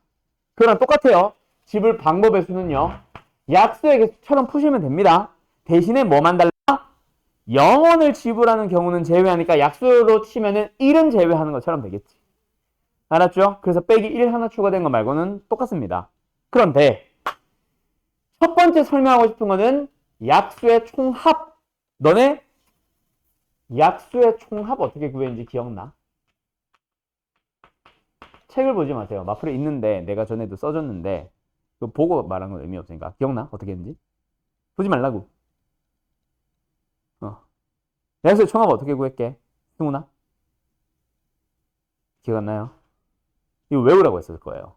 그거랑 똑같아요. 집을 방법의 수는요. 약수의 개수처럼 푸시면 됩니다. 대신에 뭐만 달라? 0원을 지불하는 경우는 제외하니까 약수로 치면은 1은 제외하는 것처럼 되겠지. 알았죠? 그래서 빼기 1 하나 추가된 거 말고는 똑같습니다. 그런데 첫 번째 설명하고 싶은 거는 약수의 총합. 너네 약수의 총합 어떻게 구했는지 기억나? 책을 보지 마세요. 마플에 있는데 내가 전에도 써줬는데 그거 보고 말한 건 의미 없으니까. 기억나? 어떻게 했는지? 보지 말라고. 약수의 총합 어떻게 구했게? 승훈아? 기억 안 나요? 이거 외우라고 했을 거예요.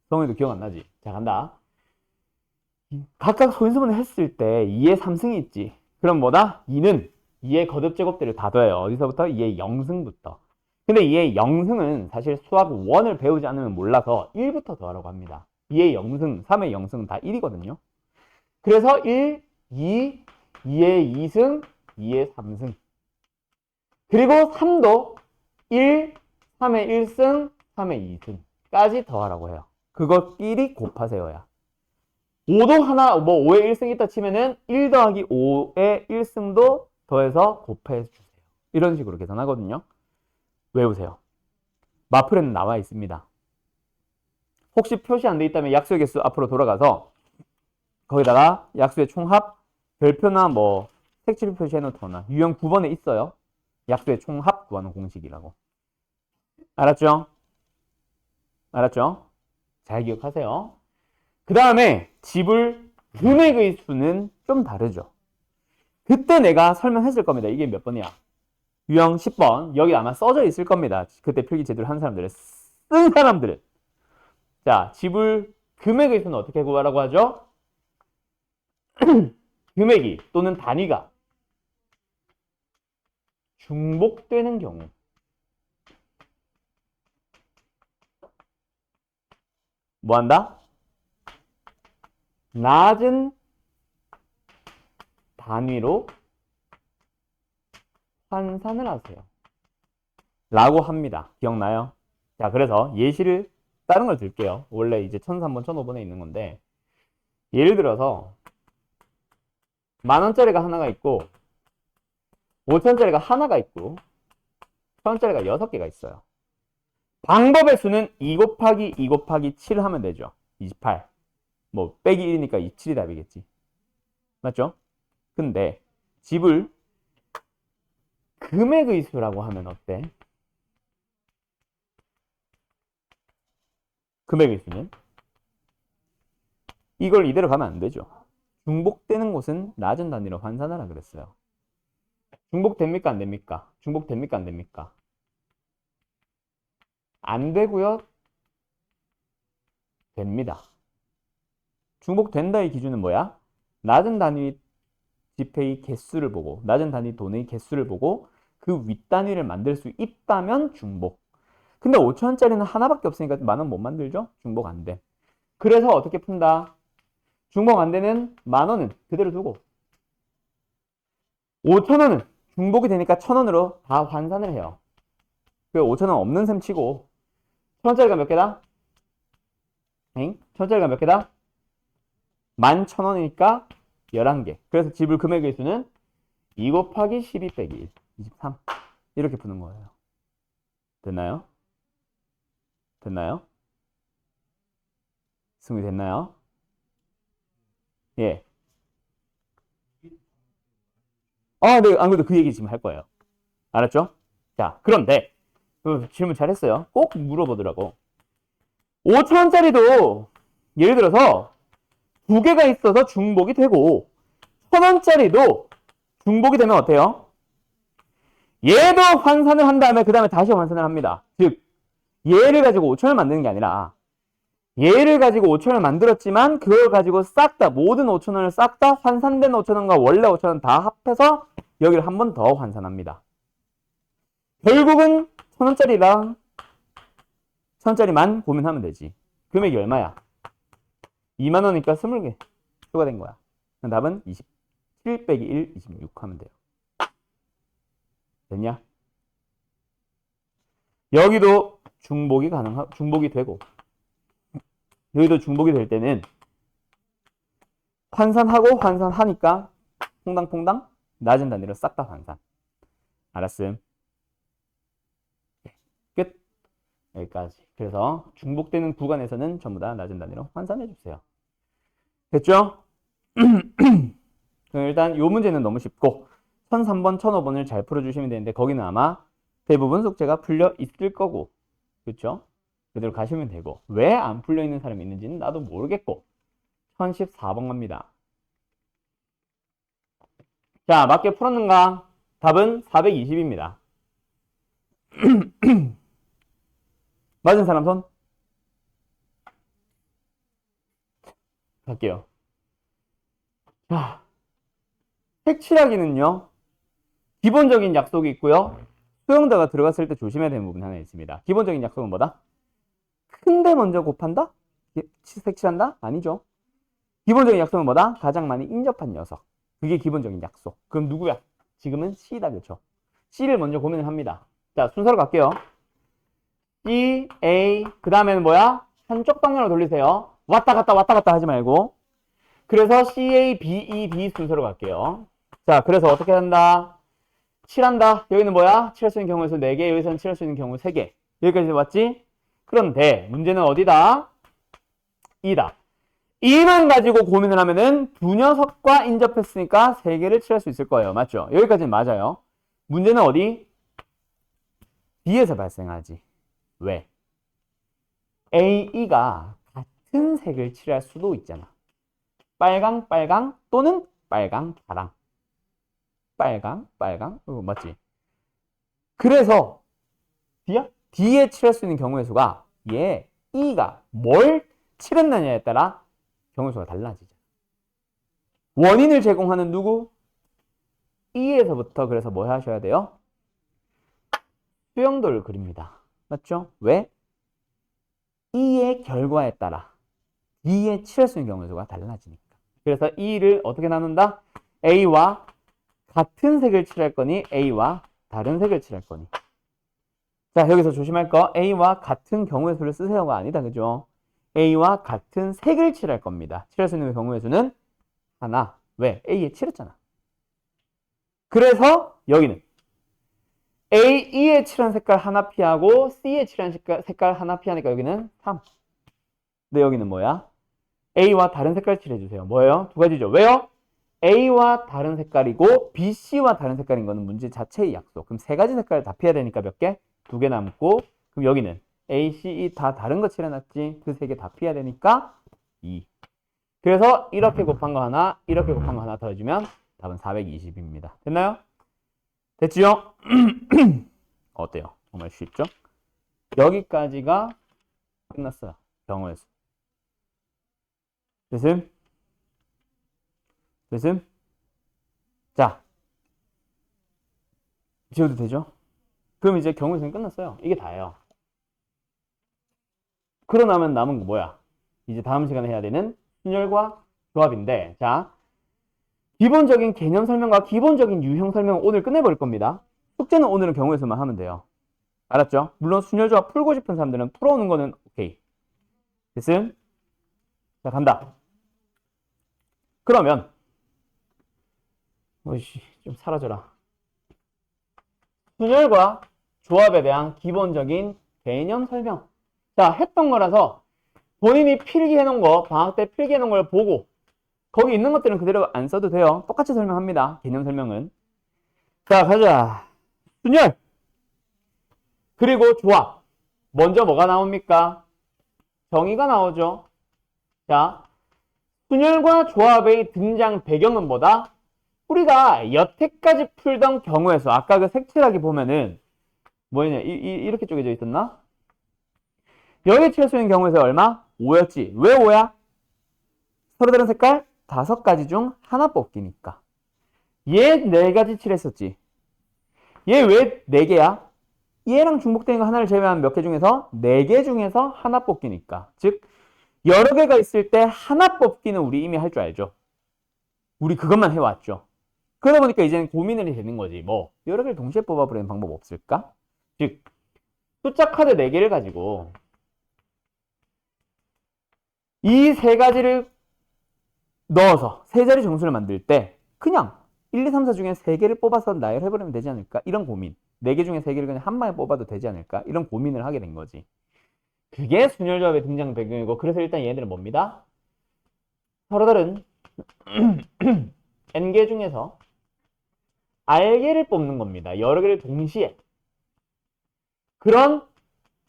성훈이도 기억 안 나지? 자, 간다. 각각 소인수분을 했을 때 2의 3승이 있지. 그럼 뭐다? 2는 2의 거듭제곱들을 다 더해요. 어디서부터? 2의 0승부터. 근데 2의 0승은 사실 수학 1을 배우지 않으면 몰라서 1부터 더하라고 합니다. 2의 0승, 3의 0승은 다 1이거든요. 그래서 1, 2, 2의 2승, 2의 3승. 그리고 3도 1, 3의 1승, 3의 2승까지 더하라고 해요. 그것끼리 곱하세요야. 5도 하나, 뭐 5의 1승 있다 치면은 1 더하기 5의 1승도 더해서 곱해 주세요. 이런 식으로 계산하거든요. 외우세요. 마플에는 나와 있습니다. 혹시 표시 안 돼 있다면 약수의 개수 앞으로 돌아가서 거기다가 약수의 총합, 별표나 뭐 색칠 표시해 놓거나 유형 9번에 있어요. 약수의 총합 구하는 공식이라고. 알았죠? 알았죠? 잘 기억하세요. 그 다음에 지불 금액의 수는 좀 다르죠. 그때 내가 설명했을 겁니다. 이게 몇 번이야? 유형 10번. 여기 아마 써져 있을 겁니다. 그때 필기 제대로 한 사람들은. 쓴 사람들은. 자, 지불 금액의 수는 어떻게 구하라고 하죠? 금액이 또는 단위가 중복되는 경우. 뭐 한다? 낮은 단위로 환산을 하세요. 라고 합니다. 기억나요? 자, 그래서 예시를 다른 걸 들게요. 원래 이제 1003번, 1005번에 있는 건데 예를 들어서 10,000원짜리가 하나가 있고 5,000원짜리가 하나가 있고 1,000원짜리가 6개가 있어요. 방법의 수는 2 곱하기 2 곱하기 7 하면 되죠. 28. 뭐 빼기 1이니까 27이 답이겠지. 맞죠? 근데 집을 금액의 수라고 하면 어때? 금액의 수는? 이걸 이대로 가면 안 되죠. 중복되는 곳은 낮은 단위로 환산하라 그랬어요. 중복됩니까? 안 됩니까? 중복됩니까? 안 됩니까? 안 되고요. 됩니다. 중복된다의 기준은 뭐야? 낮은 단위 지폐의 개수를 보고 낮은 단위 돈의 개수를 보고 그 윗단위를 만들 수 있다면 중복. 근데 5,000원짜리는 하나밖에 없으니까 10,000원 못 만들죠? 중복 안 돼. 그래서 어떻게 푼다? 중복 안 되는 10,000원은 그대로 두고 5,000원은 중복이 되니까 1,000원으로 다 환산을 해요. 그 5,000원 없는 셈 치고 1,000원짜리가 몇 개다? 1,000원짜리가 몇 개다? 11,000원이니까 11개. 그래서 지불 금액의 수는 2 곱하기 12 빼기 1, 23. 이렇게 푸는 거예요. 됐나요? 됐나요? 승리 됐나요? 예. 네, 안 그래도 그 얘기 지금 할 거예요. 알았죠? 자, 그런데 질문 잘했어요. 꼭 물어보더라고. 5,000원짜리도 예를 들어서 2개가 있어서 중복이 되고 1,000원짜리도 중복이 되면 어때요? 얘도 환산을 한 다음에 그 다음에 다시 환산을 합니다. 즉 얘를 가지고 5,000원을 만드는 게 아니라 얘를 가지고 5,000원을 만들었지만 그걸 가지고 싹 다 모든 5,000원을 싹 다 환산된 5,000원과 원래 5,000원 다 합해서 여기를 한 번 더 환산합니다. 결국은 1,000원짜리랑 1,000원짜리만 고민하면 되지. 금액이 얼마야? 20,000원이니까 20개 추가된 거야. 답은 27 빼기 1, 26 하면 돼요. 됐냐? 여기도 중복이 되고 여기도 중복이 될 때는 환산하고 환산하니까 퐁당퐁당 낮은 단위로 싹 다 환산. 알았음? 끝. 여기까지. 그래서 중복되는 구간에서는 전부 다 낮은 단위로 환산해 주세요. 됐죠? 그럼 일단 이 문제는 너무 쉽고 1003번, 1005번을 잘 풀어주시면 되는데 거기는 아마 대부분 숙제가 풀려 있을 거고 그렇죠? 그대로 가시면 되고 왜 안 풀려 있는 사람이 있는지는 나도 모르겠고 1014번 갑니다. 자, 맞게 풀었는가? 답은 420입니다. 맞은 사람 손? 갈게요. 자, 색칠하기는요. 기본적인 약속이 있고요. 수용자가 들어갔을 때 조심해야 되는 부분이 하나 있습니다. 기본적인 약속은 뭐다? 큰데 먼저 곱한다? 색칠한다? 아니죠. 기본적인 약속은 뭐다? 가장 많이 인접한 녀석. 그게 기본적인 약속. 그럼 누구야? 지금은 C다, 그렇죠? C를 먼저 고민을 합니다. 자, 순서로 갈게요. C, A, 그 다음에는 뭐야? 한쪽 방향으로 돌리세요. 왔다 갔다 하지 말고. 그래서 CA, BE, B 순서로 갈게요. 자, 그래서 어떻게 한다? 칠한다. 여기는 뭐야? 칠할 수 있는 경우에서 4개, 여기서는 칠할 수 있는 경우 3개. 여기까지 왔지? 그런데 문제는 어디다? 2다. 2만 가지고 고민을 하면은 두 녀석과 인접했으니까 3개를 칠할 수 있을 거예요. 맞죠? 여기까지는 맞아요. 문제는 어디? B에서 발생하지. 왜? A, E가 같은 색을 칠할 수도 있잖아. 빨강, 빨강 또는 빨강, 파랑. 빨강, 빨강. 맞지? 그래서 D야? D에 칠할 수 있는 경우의 수가 얘, E가 뭘 칠했느냐에 따라 경우의 수가 달라지죠. 원인을 제공하는 누구? E에서부터 그래서 뭐 하셔야 돼요? 수영도를 그립니다. 맞죠? 왜? E의 결과에 따라 D에 칠할 수 있는 경우의 수가 달라지니까. 그래서 E를 어떻게 나눈다? A와 같은 색을 칠할 거니 A와 다른 색을 칠할 거니. 자, 여기서 조심할 거 A와 같은 경우의 수를 쓰세요가 아니다. 그죠? A와 같은 색을 칠할 겁니다. 칠할 수 있는 경우의 수는 하나. 왜? A에 칠했잖아. 그래서 여기는 A, E에 칠한 색깔 하나 피하고 C에 칠한 색깔 하나 피하니까 여기는 3. 근데 여기는 뭐야? A와 다른 색깔 칠해주세요. 뭐예요? 두 가지죠. 왜요? A와 다른 색깔이고 B, C와 다른 색깔인 거는 문제 자체의 약속. 그럼 세 가지 색깔을 다 피해야 되니까 몇 개? 2개 남고, 그럼 여기는 A, C, E 다 다른 거 칠해놨지. 그 세 개 다 피해야 되니까 2. 그래서 이렇게 곱한 거 하나, 이렇게 곱한 거 하나 더해주면 답은 420입니다. 됐나요? 됐지요? 어때요? 정말 쉽죠? 여기까지가 끝났어요. 경우의 수. 됐음? 됐음? 자, 지워도 되죠? 그럼 이제 경우의 수는 끝났어요. 이게 다예요. 그러고 나면 남은 거 뭐야? 이제 다음 시간에 해야 되는 순열과 조합인데, 자, 기본적인 개념 설명과 기본적인 유형 설명은 오늘 끝내버릴 겁니다. 숙제는 오늘은 경우의 수만 하면 돼요. 알았죠? 물론 순열조합 풀고 싶은 사람들은 풀어오는 거는 오케이. 됐음? 자, 간다. 그러면 어이씨, 좀 사라져라. 순열과 조합에 대한 기본적인 개념 설명. 자, 했던 거라서 본인이 필기해놓은 거, 방학 때 필기해놓은 걸 보고 거기 있는 것들은 그대로 안 써도 돼요. 똑같이 설명합니다. 개념 설명은. 자, 가자. 순열. 그리고 조합. 먼저 뭐가 나옵니까? 정의가 나오죠. 자, 순열과 조합의 등장 배경은 뭐다? 우리가 여태까지 풀던 경우에서 아까 그 색칠하기 보면은 뭐냐? 이렇게 쪼개져 있었나? 여기 칠수 있는 경우에서 얼마? 5였지. 왜 5야? 서로 다른 색깔 5가지 중 하나 뽑기니까. 얘 4가지 칠했었지. 얘 왜 4개야? 얘랑 중복되는 거 하나를 제외하면 몇 개 중에서? 4개 중에서 하나 뽑기니까. 즉 여러 개가 있을 때 하나 뽑기는 우리 이미 할 줄 알죠. 우리 그것만 해왔죠. 그러다 보니까 이제는 고민이 되는 거지. 뭐 여러 개를 동시에 뽑아버리는 방법 없을까? 즉 숫자 카드 4개를 가지고 이 3가지를 넣어서 세 자리 정수를 만들 때 그냥 1, 2, 3, 4 중에 3개를 뽑아서 나열해버리면 되지 않을까? 이런 고민. 4개 중에 3개를 그냥 한 방에 뽑아도 되지 않을까? 이런 고민을 하게 된 거지. 그게 순열조합의 등장 배경이고, 그래서 일단 얘네들은 뭡니다? 서로 다른 n개 중에서 r개를 뽑는 겁니다. 여러 개를 동시에. 그런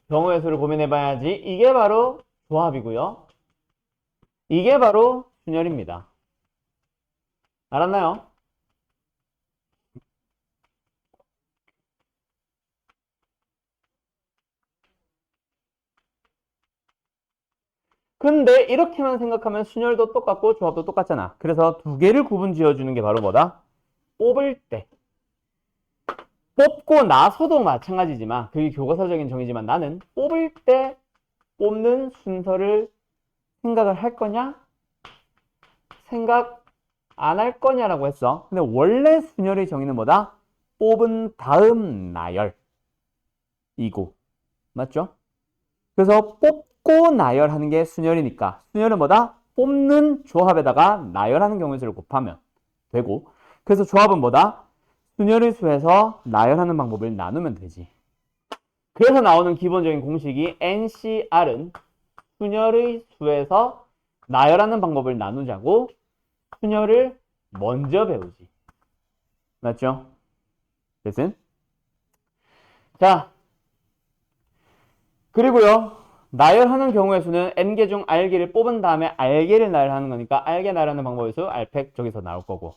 경우의 수를 고민해봐야지. 이게 바로 조합이고요. 이게 바로 순열입니다. 알았나요? 근데 이렇게만 생각하면 순열도 똑같고 조합도 똑같잖아. 그래서 2개를 구분 지어주는 게 바로 뭐다? 뽑을 때. 뽑고 나서도 마찬가지지만 그게 교과서적인 정의지만 나는 뽑을 때 뽑는 순서를 생각을 할 거냐? 생각 안 할 거냐라고 했어. 근데 원래 순열의 정의는 뭐다? 뽑은 다음 나열. 이고. 맞죠? 그래서 뽑고 나열하는 게 순열이니까 순열은 뭐다? 뽑는 조합에다가 나열하는 경우의 수를 곱하면 되고, 그래서 조합은 뭐다? 순열의 수에서 나열하는 방법을 나누면 되지. 그래서 나오는 기본적인 공식이 NCR은 순열의 수에서 나열하는 방법을 나누자고 순열을 먼저 배우지. 맞죠? 됐음? 자, 그리고요, 나열하는 경우의 수는 n개 중 r개를 뽑은 다음에 r개를 나열하는 거니까 r개 나열하는 방법의 수 r팩 저기서 나올 거고,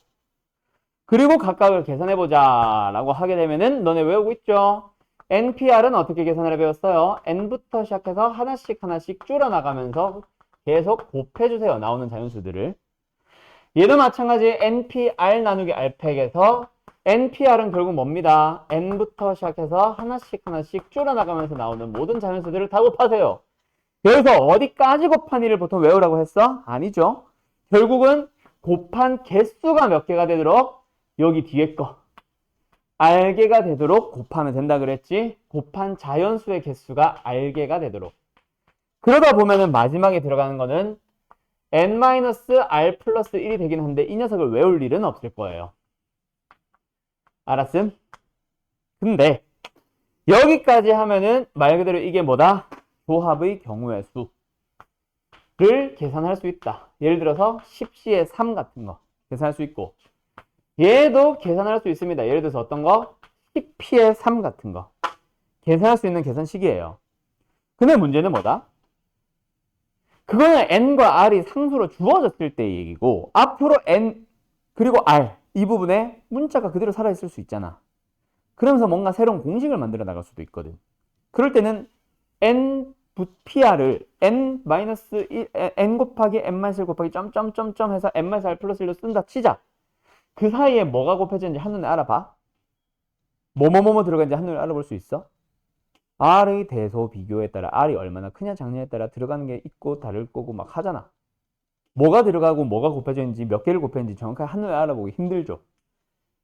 그리고 각각을 계산해보자 라고 하게 되면은 너네 외우고 있죠? NPR은 어떻게 계산을 배웠어요? n부터 시작해서 하나씩 하나씩 줄여나가면서 계속 곱해주세요. 나오는 자연수들을. 얘도 마찬가지 NPR 나누기 R팩에서 NPR은 결국 뭡니다? n부터 시작해서 하나씩 하나씩 줄여나가면서 나오는 모든 자연수들을 다 곱하세요. 여기서 어디까지 곱한 일을 보통 외우라고 했어? 아니죠. 결국은 곱한 개수가 몇 개가 되도록 여기 뒤에 거 R개가 되도록 곱하면 된다 그랬지? 곱한 자연수의 개수가 R개가 되도록. 그러다 보면은 마지막에 들어가는 거는 n-r 플러스 1이 되긴 한데 이 녀석을 외울 일은 없을 거예요. 알았음? 근데 여기까지 하면은 말 그대로 이게 뭐다? 조합의 경우의 수를 계산할 수 있다. 예를 들어서 10C의 3 같은 거 계산할 수 있고, 얘도 계산할 수 있습니다. 예를 들어서 어떤 거? 10P의 3 같은 거 계산할 수 있는 계산식이에요. 근데 문제는 뭐다? 그거는 n과 r이 상수로 주어졌을 때의 얘기고, 앞으로 n 그리고 r 이 부분에 문자가 그대로 살아있을 수 있잖아. 그러면서 뭔가 새로운 공식을 만들어 나갈 수도 있거든. 그럴 때는 PR을 n 곱하기 n-1 곱하기 점점점점 해서 n-r 플러스 1로 쓴다 치자. 그 사이에 뭐가 곱해졌는지 한눈에 알아봐. 뭐뭐뭐뭐 들어가는지 한눈에 알아볼 수 있어? R의 대소 비교에 따라 R이 얼마나 크냐 작냐에 따라 들어가는 게 있고 다를 거고 막 하잖아. 뭐가 들어가고 뭐가 곱해져 있는지 몇 개를 곱했는지 정확하게 한눈에 알아보기 힘들죠.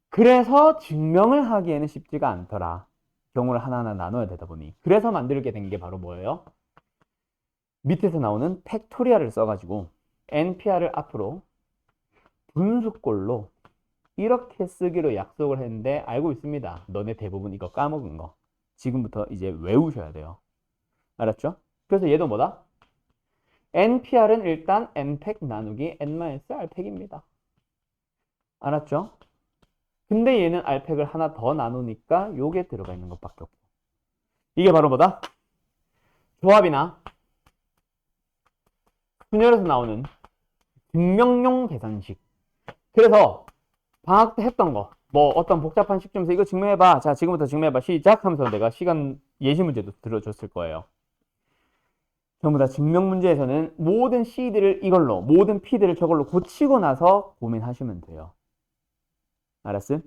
그래서 증명을 하기에는 쉽지가 않더라. 경우를 하나하나 나눠야 되다 보니. 그래서 만들게 된 게 바로 뭐예요? 밑에서 나오는 팩토리얼을 써가지고 NPR을 앞으로 분수꼴로 이렇게 쓰기로 약속을 했는데 알고 있습니다. 너네 대부분 이거 까먹은 거. 지금부터 이제 외우셔야 돼요. 알았죠? 그래서 얘도 뭐다? NPR은 일단 N팩 나누기 N-R팩입니다. 알았죠? 근데 얘는 R팩을 하나 더 나누니까 요게 들어가 있는 것밖에 없고. 이게 바로 뭐다? 조합이나 순열에서 나오는 증명용 계산식. 그래서 방학 때 했던 거, 뭐 어떤 복잡한 식점에서 이거 증명해봐. 자, 지금부터 증명해봐. 시작 하면서 내가 시간 예시 문제도 들어줬을 거예요. 전부 다 증명 문제에서는 모든 C들을 이걸로, 모든 P들을 저걸로 고치고 나서 고민하시면 돼요. 알았음?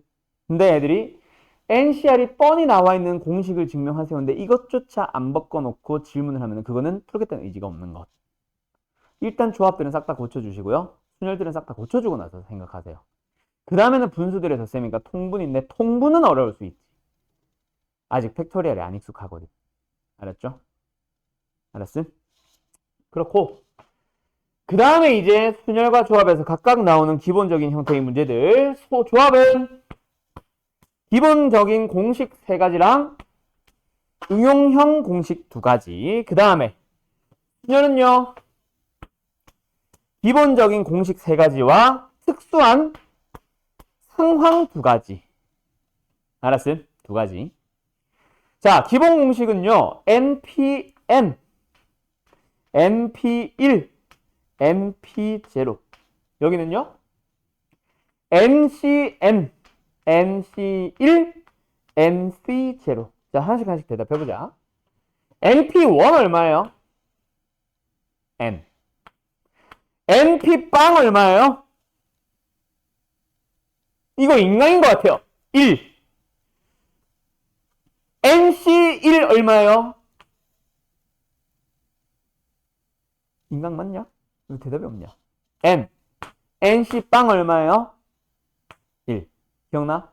근데 애들이 NCR이 뻔히 나와 있는 공식을 증명하세요. 근데 이것조차 안 바꿔놓고 질문을 하면 그거는 풀겠다는 의지가 없는 것. 일단 조합들은 싹 다 고쳐주시고요. 순열들은 싹 다 고쳐주고 나서 생각하세요. 그 다음에는 분수들에서 쌤이니까 통분인데 통분은 어려울 수 있지. 아직 팩토리얼이 안 익숙하거든. 알았죠? 알았음? 그렇고 그 다음에 이제 순열과 조합에서 각각 나오는 기본적인 형태의 문제들. 조합은 기본적인 공식 3가지랑 응용형 공식 2가지. 그 다음에 순열은요, 기본적인 공식 3가지와 특수한 상황 2가지. 알았음? 2가지. 자, 기본 공식은요, NPM, NP1, NP0. 여기는요, NCM, NC1, NC0. 자, 하나씩 하나씩 대답해보자. NP1 얼마예요? N. NP빵 얼마예요? 이거 인간인 것 같아요. 1. NC1 얼마예요? 인간 맞냐? 왜 대답이 없냐? N. NC빵 얼마예요? 1. 기억나?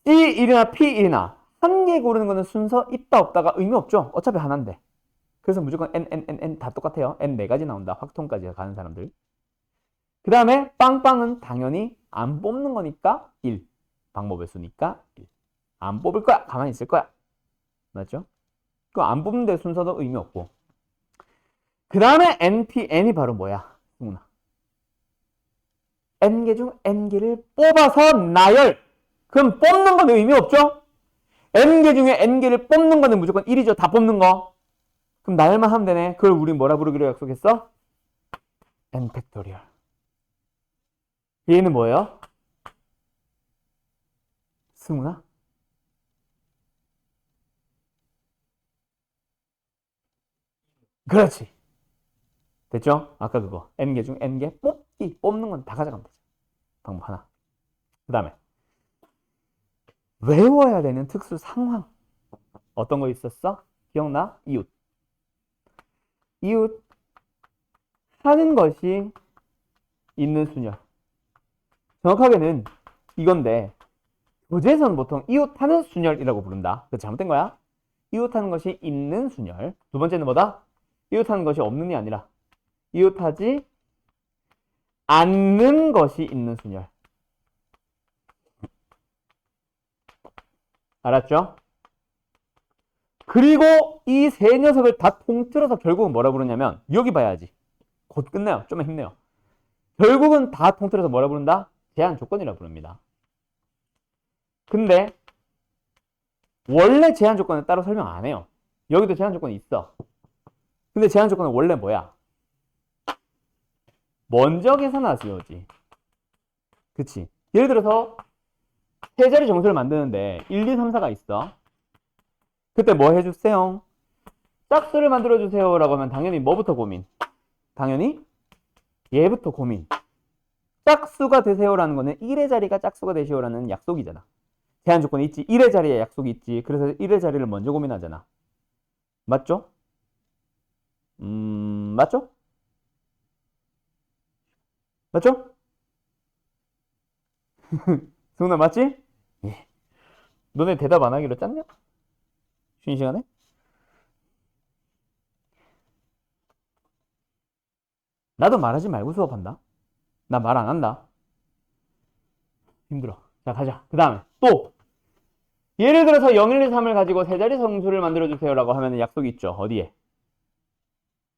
C1이나 P1이나 한 개 고르는 거는 순서 있다 없다가 의미 없죠? 어차피 하나인데. 그래서 무조건 n 다 똑같아요. n 4가지 나온다. 확통까지 가는 사람들. 그 다음에 빵빵은 당연히 안 뽑는 거니까 1. 방법의 수니까 1. 안 뽑을 거야. 가만히 있을 거야. 맞죠? 그 안 뽑는데 순서도 의미 없고. 그 다음에 n이 바로 뭐야? 승훈아. n개 중 n개를 뽑아서 나열. 그럼 뽑는 건 의미 없죠? n개 중에 n개를 뽑는 거는 무조건 1이죠. 다 뽑는 거. 그럼 나열만 하면 되네. 그걸 우리 뭐라 부르기로 약속했어? n 팩토리얼. 얘는 뭐예요? 승훈아? 그렇지. 됐죠? 아까 그거. n개 중 n개 뽑기. 뽑는 건 다 가져가면 되죠. 방법 하나. 그 다음에 외워야 되는 특수 상황. 어떤 거 있었어? 기억나? 이웃. 이웃 하는 것이 있는 순열. 정확하게는 이건데 교재에서는 보통 이웃하는 순열이라고 부른다. 그거 잘못된 거야. 이웃하는 것이 있는 순열. 두 번째는 뭐다? 이웃하는 것이 없는이 아니라 이웃하지 않는 것이 있는 순열. 알았죠? 그리고 이 세 녀석을 다 통틀어서 결국은 뭐라 부르냐면 여기 봐야지. 곧 끝나요. 좀만 힘내요. 결국은 다 통틀어서 뭐라 부른다? 제한 조건이라 부릅니다. 근데 원래 제한 조건은 따로 설명 안 해요. 여기도 제한 조건이 있어. 근데 제한 조건은 원래 뭐야? 먼저 계산하세요지. 그치? 예를 들어서 세 자리 정수를 만드는데 1, 2, 3, 4가 있어. 그때 뭐 해주세요? 짝수를 만들어주세요 라고 하면 당연히 뭐부터 고민? 당연히 얘부터 고민. 짝수가 되세요라는 거는 1의 자리가 짝수가 되시오라는 약속이잖아. 제한 조건이 있지. 1의 자리에 약속이 있지. 그래서 1의 자리를 먼저 고민하잖아. 맞죠? 맞죠? 맞죠? 승훈아 맞지? 예. 너네 대답 안 하기로 짰냐? 쉬는 시간에? 나도 말하지 말고 수업한다. 나 말 안 한다. 힘들어. 자, 가자. 그 다음에 또 예를 들어서 0, 1, 2, 3을 가지고 세 자리 성수를 만들어주세요 라고 하면 약속이 있죠. 어디에?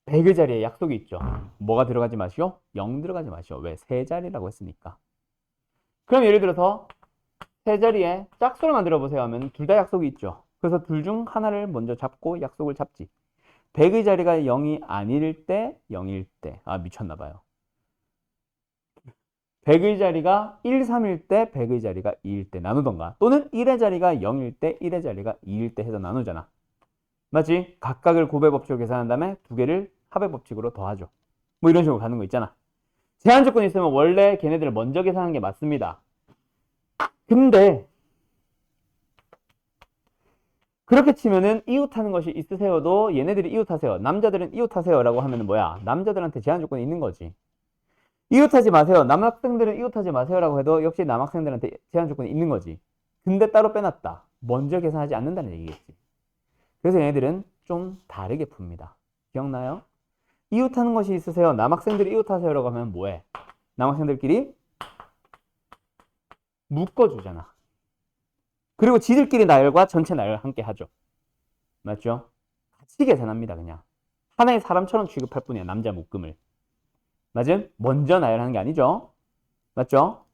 100의 자리에 약속이 있죠. 뭐가 들어가지 마시오? 0 들어가지 마시오. 왜? 세 자리라고 했으니까. 그럼 예를 들어서 세 자리에 짝수를 만들어 보세요 하면 둘 다 약속이 있죠. 그래서 둘 중 하나를 먼저 잡고 약속을 잡지. 100의 자리가 0이 아닐 때 0일 때. 아 미쳤나 봐요. 100의 자리가 1, 3일 때 100의 자리가 2일 때 나누던가 또는 1의 자리가 0일 때 1의 자리가 2일 때 해서 나누잖아. 맞지? 각각을 곱의 법칙으로 계산한 다음에 두 개를 합의 법칙으로 더하죠. 뭐 이런 식으로 가는 거 있잖아. 제한 조건이 있으면 원래 걔네들을 먼저 계산하는 게 맞습니다. 근데 그렇게 치면은 이웃하는 것이 있으세요도 얘네들이 이웃하세요. 남자들은 이웃하세요 라고 하면은 뭐야? 남자들한테 제한 조건이 있는 거지. 이웃하지 마세요. 남학생들은 이웃하지 마세요 라고 해도 역시 남학생들한테 제한 조건이 있는 거지. 근데 따로 빼놨다. 먼저 계산하지 않는다는 얘기겠지. 그래서 얘네들은 좀 다르게 풉니다. 기억나요? 이웃하는 것이 있으세요. 남학생들이 이웃하세요 라고 하면 뭐해? 남학생들끼리 묶어주잖아. 그리고 지들끼리 나열과 전체 나열 함께 하죠. 맞죠? 같이 계산합니다. 그냥 하나의 사람처럼 취급할 뿐이야. 남자 묶음을. 맞음? 먼저 나열하는 게 아니죠. 맞죠?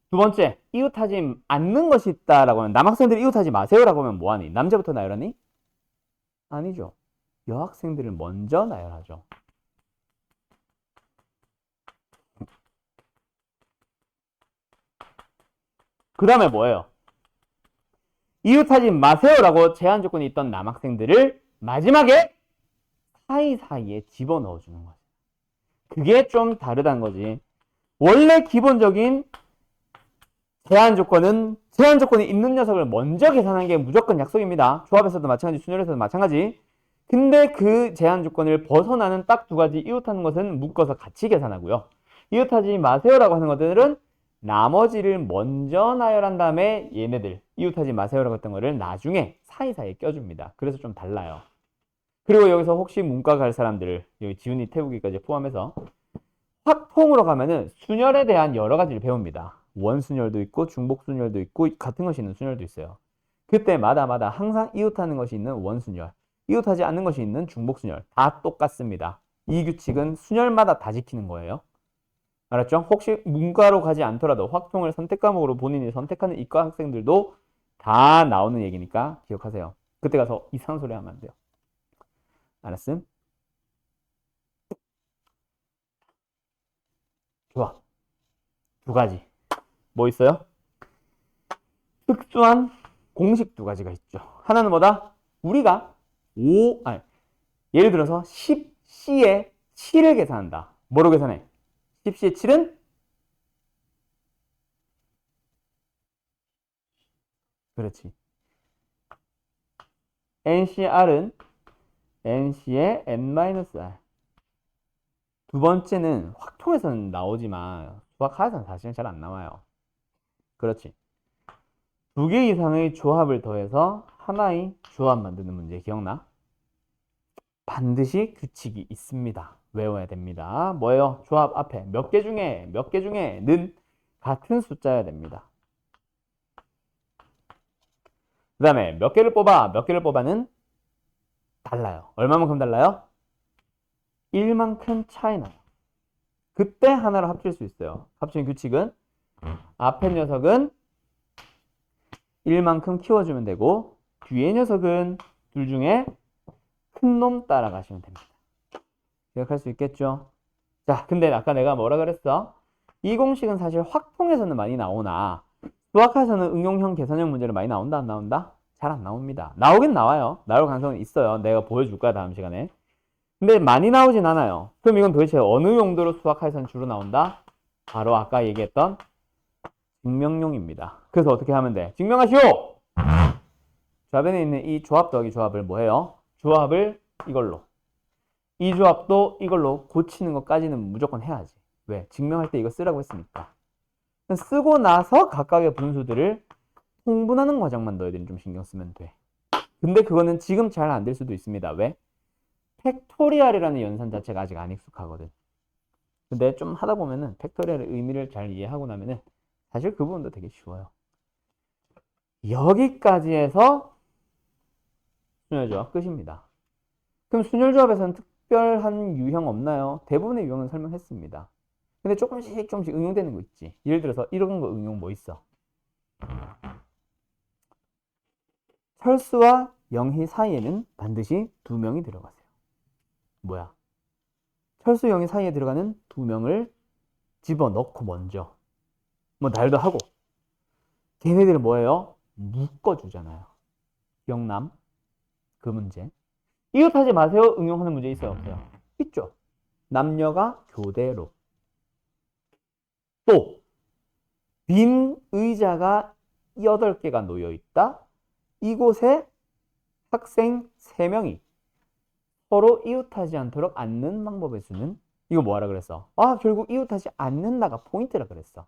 두 번째, 이웃하지 않는 것이 있다라고 하면 남학생들이 이웃하지 마세요라고 하면 뭐하니? 남자부터 나열하니? 아니죠. 여학생들을 먼저 나열하죠. 그 다음에 뭐예요? 이웃하지 마세요라고 제한 조건이 있던 남학생들을 마지막에 사이사이에 집어넣어주는 거죠. 그게 좀 다르다는 거지. 원래 기본적인 제한 조건이 있는 녀석을 먼저 계산하는 게 무조건 약속입니다. 조합에서도 마찬가지, 순열에서도 마찬가지. 근데 그 제한 조건을 벗어나는 딱 두 가지 이웃하는 것은 묶어서 같이 계산하고요. 이웃하지 마세요라고 하는 것들은 나머지를 먼저 나열한 다음에 얘네들 이웃하지 마세요라고 했던 거를 나중에 사이사이에 껴줍니다. 그래서 좀 달라요. 그리고 여기서 혹시 문과 갈 사람들, 여기 지훈이 태우기까지 포함해서 확통으로 가면은 순열에 대한 여러 가지를 배웁니다. 원순열도 있고 중복순열도 있고 같은 것이 있는 순열도 있어요. 그때마다 항상 이웃하는 것이 있는 원순열, 이웃하지 않는 것이 있는 중복순열 다 똑같습니다. 이 규칙은 순열마다 다 지키는 거예요. 알았죠? 혹시 문과로 가지 않더라도 확통을 선택 과목으로 본인이 선택하는 이과 학생들도 다 나오는 얘기니까 기억하세요. 그때 가서 이상한 소리 하면 안 돼요. 알았음? 좋아. 두 가지. 뭐 있어요? 특수한 공식 두 가지가 있죠. 하나는 뭐다? 우리가 예를 들어서 10C의 7을 계산한다. 뭐로 계산해? 10C의 7은? 그렇지. NCR은 NC의 N-R. 두 번째는 확통에서는 나오지만 수학하에서는 사실은 잘 안 나와요. 그렇지. 두 개 이상의 조합을 더해서 하나의 조합 만드는 문제 기억나? 반드시 규칙이 있습니다. 외워야 됩니다. 뭐예요? 조합 앞에 몇 개 중에는 같은 숫자여야 됩니다. 그 다음에 몇 개를 뽑아는 달라요. 얼마만큼 달라요? 1만큼 차이 나요. 그때 하나로 합칠 수 있어요. 합치는 규칙은 앞에 녀석은 1만큼 키워주면 되고 뒤에 녀석은 둘 중에 큰 놈 따라가시면 됩니다. 기억할 수 있겠죠? 자, 근데 아까 내가 뭐라 그랬어? 이 공식은 사실 확통에서는 많이 나오나 수학에서는 응용형 계산형 문제를 많이 나온다 안 나온다? 잘 안 나옵니다. 나오긴 나와요. 나올 가능성은 있어요. 내가 보여줄 거야 다음 시간에. 근데 많이 나오진 않아요. 그럼 이건 도대체 어느 용도로 수학에서는 주로 나온다? 바로 아까 얘기했던 증명용입니다. 그래서 어떻게 하면 돼? 증명하시오! 좌변에 있는 이 조합 더하기 조합을 뭐해요? 조합을 이걸로. 이 조합도 이걸로 고치는 것까지는 무조건 해야지. 왜? 증명할 때 이거 쓰라고 했으니까. 쓰고 나서 각각의 분수들을 통분하는 과정만 너희들이 좀 신경 쓰면 돼. 근데 그거는 지금 잘 안 될 수도 있습니다. 왜? 팩토리얼이라는 연산 자체가 아직 안 익숙하거든. 근데 좀 하다 보면은 팩토리얼의 의미를 잘 이해하고 나면은 사실 그 부분도 되게 쉬워요. 여기까지 해서 순열조합 끝입니다. 그럼 순열조합에서는 특별한 유형 없나요? 대부분의 유형은 설명했습니다. 근데 조금씩 응용되는 거 있지. 예를 들어서 이런 거 응용 뭐 있어? 철수와 영희 사이에는 반드시 두 명이 들어가세요. 뭐야? 철수, 영희 사이에 들어가는 두 명을 집어넣고 먼저 뭐 날도 하고 걔네들은 뭐예요? 묶어주잖아요. 기억남? 그 문제. 이웃하지 마세요. 응용하는 문제 있어요? 없어요? 있죠. 남녀가 교대로. 또 빈 의자가 8개가 놓여 있다. 이곳에 학생 3명이 서로 이웃하지 않도록 앉는 방법의 수는 이거 뭐하라 그랬어? 결국 이웃하지 않는다가 포인트라 그랬어.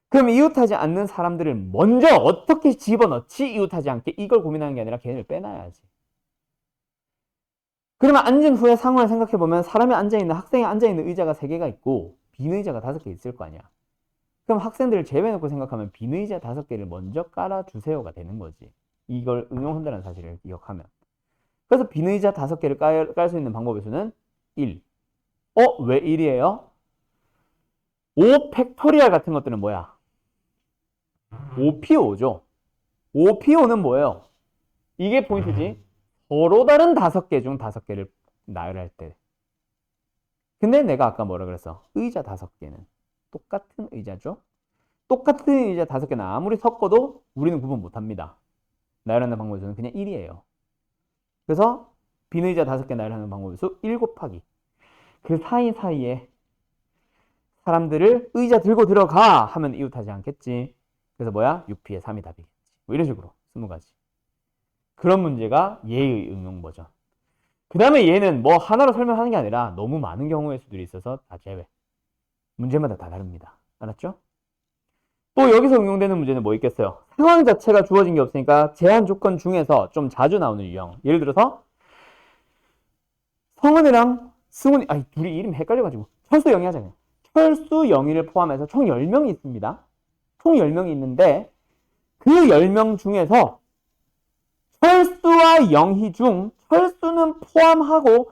그럼 이웃하지 않는 사람들을 먼저 어떻게 집어넣지? 이웃하지 않게 이걸 고민하는 게 아니라 걔네를 빼놔야지. 그러면 앉은 후에 상황을 생각해보면 사람이 앉아있는 학생이 앉아있는 의자가 3개가 있고 빈 의자가 5개 있을 거 아니야. 그럼 학생들을 제외해놓고 생각하면 빈 의자 5개를 먼저 깔아주세요가 되는 거지. 이걸 응용한다는 사실을 기억하면. 그래서 빈 의자 5개를 깔 수 있는 방법의 수는 1. 왜 1이에요? 5 팩토리얼 같은 것들은 뭐야? 5P5죠. 5P5는 뭐예요? 이게 포인트지. 서로 다른 5개 중 5개를 나열할 때. 근데 내가 아까 뭐라 그랬어? 의자 5개는 똑같은 의자죠. 똑같은 의자 5개는 아무리 섞어도 우리는 구분 못합니다. 나열하는 방법의 수는 그냥 1이에요. 그래서 빈 의자 5개 나열하는 방법의 수 1 곱하기 그 사이사이에 사람들을 의자 들고 들어가 하면 이웃하지 않겠지. 그래서 뭐야? 6P의 3이 답이겠지. 뭐 이런 식으로 20가지. 그런 문제가 얘의 응용 버전. 그 다음에 얘는 뭐 하나로 설명하는 게 아니라 너무 많은 경우의 수들이 있어서 다 제외. 문제마다 다 다릅니다. 알았죠? 또 여기서 응용되는 문제는 뭐 있겠어요? 상황 자체가 주어진 게 없으니까 제한 조건 중에서 좀 자주 나오는 유형. 예를 들어서 성은이랑 승훈이, 아니, 둘이 이름이 헷갈려가지고. 철수 영희 하잖아요. 철수 영희를 포함해서 총 10명이 있습니다. 총 10명이 있는데, 그 10명 중에서 철수와 영희 중 철수는 포함하고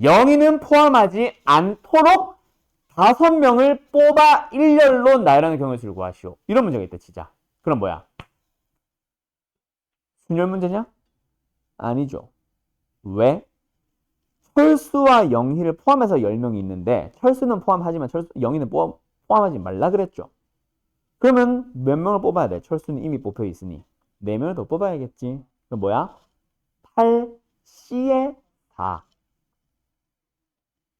영희는 포함하지 않도록 5명을 뽑아 일렬로 나열하는 경우의 수를 구하시오. 이런 문제가 있다, 진짜. 그럼 뭐야? 순열 문제냐? 아니죠. 왜? 철수와 영희를 포함해서 10명이 있는데 철수는 포함하지만 영희는 포함하지 말라 그랬죠. 그러면 몇 명을 뽑아야 돼? 철수는 이미 뽑혀 있으니 4명을 더 뽑아야겠지. 그럼 뭐야? 8C에 4.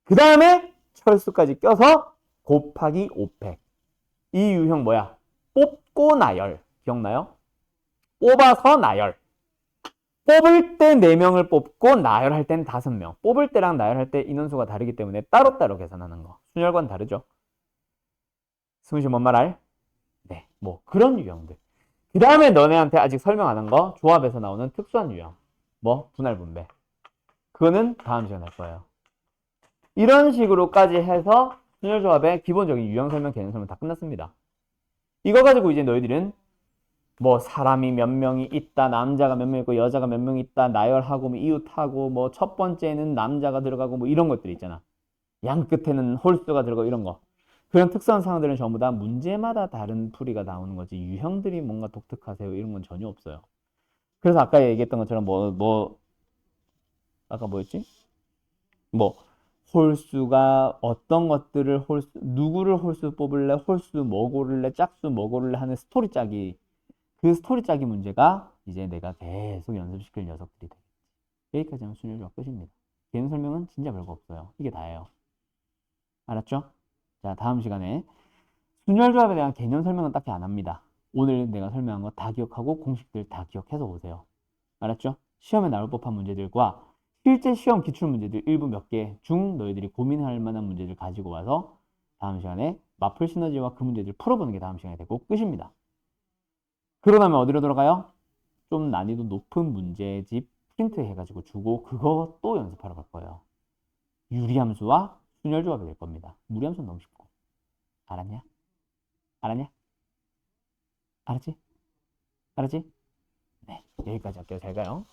그 다음에 철수까지 껴서 곱하기 500. 이 유형 뭐야? 뽑고 나열. 기억나요? 뽑아서 나열. 뽑을 때 4명을 뽑고 나열할 때는 5명. 뽑을 때랑 나열할 때 인원수가 다르기 때문에 따로따로 계산하는 거. 순열과는 다르죠. 승훈 씨 뭔 말 알? 네, 뭐 그런 유형들. 그 다음에 너네한테 아직 설명 안 한 거 조합에서 나오는 특수한 유형. 뭐 분할 분배. 그거는 다음 시간에 할 거예요. 이런 식으로까지 해서 순열조합의 기본적인 유형 설명, 개념 설명 다 끝났습니다. 이거 가지고 이제 너희들은 뭐 사람이 몇 명이 있다, 남자가 몇 명 있고 여자가 몇 명 있다, 나열하고 뭐 이웃하고 뭐 첫 번째는 남자가 들어가고 뭐 이런 것들 있잖아. 양 끝에는 홀수가 들어가고 이런 거. 그런 특수한 상황들은 전부 다 문제마다 다른 풀이가 나오는 거지 유형들이 뭔가 독특하세요 이런 건 전혀 없어요. 그래서 아까 얘기했던 것처럼 아까 뭐였지? 뭐 홀수가 어떤 것들을 누구를 홀수 뽑을래, 홀수 뭐 고를래, 짝수 뭐 고를래 하는 스토리 짜기. 그 스토리 짜기 문제가 이제 내가 계속 연습시킬 녀석들이 되겠지. 여기까지 하면 순열조합 끝입니다. 개념 설명은 진짜 별거 없어요. 이게 다예요. 알았죠? 자, 다음 시간에 순열조합에 대한 개념 설명은 딱히 안 합니다. 오늘 내가 설명한 거 다 기억하고 공식들 다 기억해서 오세요. 알았죠? 시험에 나올 법한 문제들과 실제 시험 기출문제들 일부 몇 개 중 너희들이 고민할 만한 문제들 가지고 와서 다음 시간에 마플 시너지와 그 문제들 풀어보는 게 다음 시간에 되고 끝입니다. 그러고 나면 어디로 돌아가요? 좀 난이도 높은 문제집 프린트 해가지고 주고 그거 또 연습하러 갈 거예요. 유리함수와 순열조합이 될 겁니다. 무리함수는 너무 쉽고. 알았냐? 알았냐? 알았지? 알았지? 네, 여기까지 할게요. 잘 가요.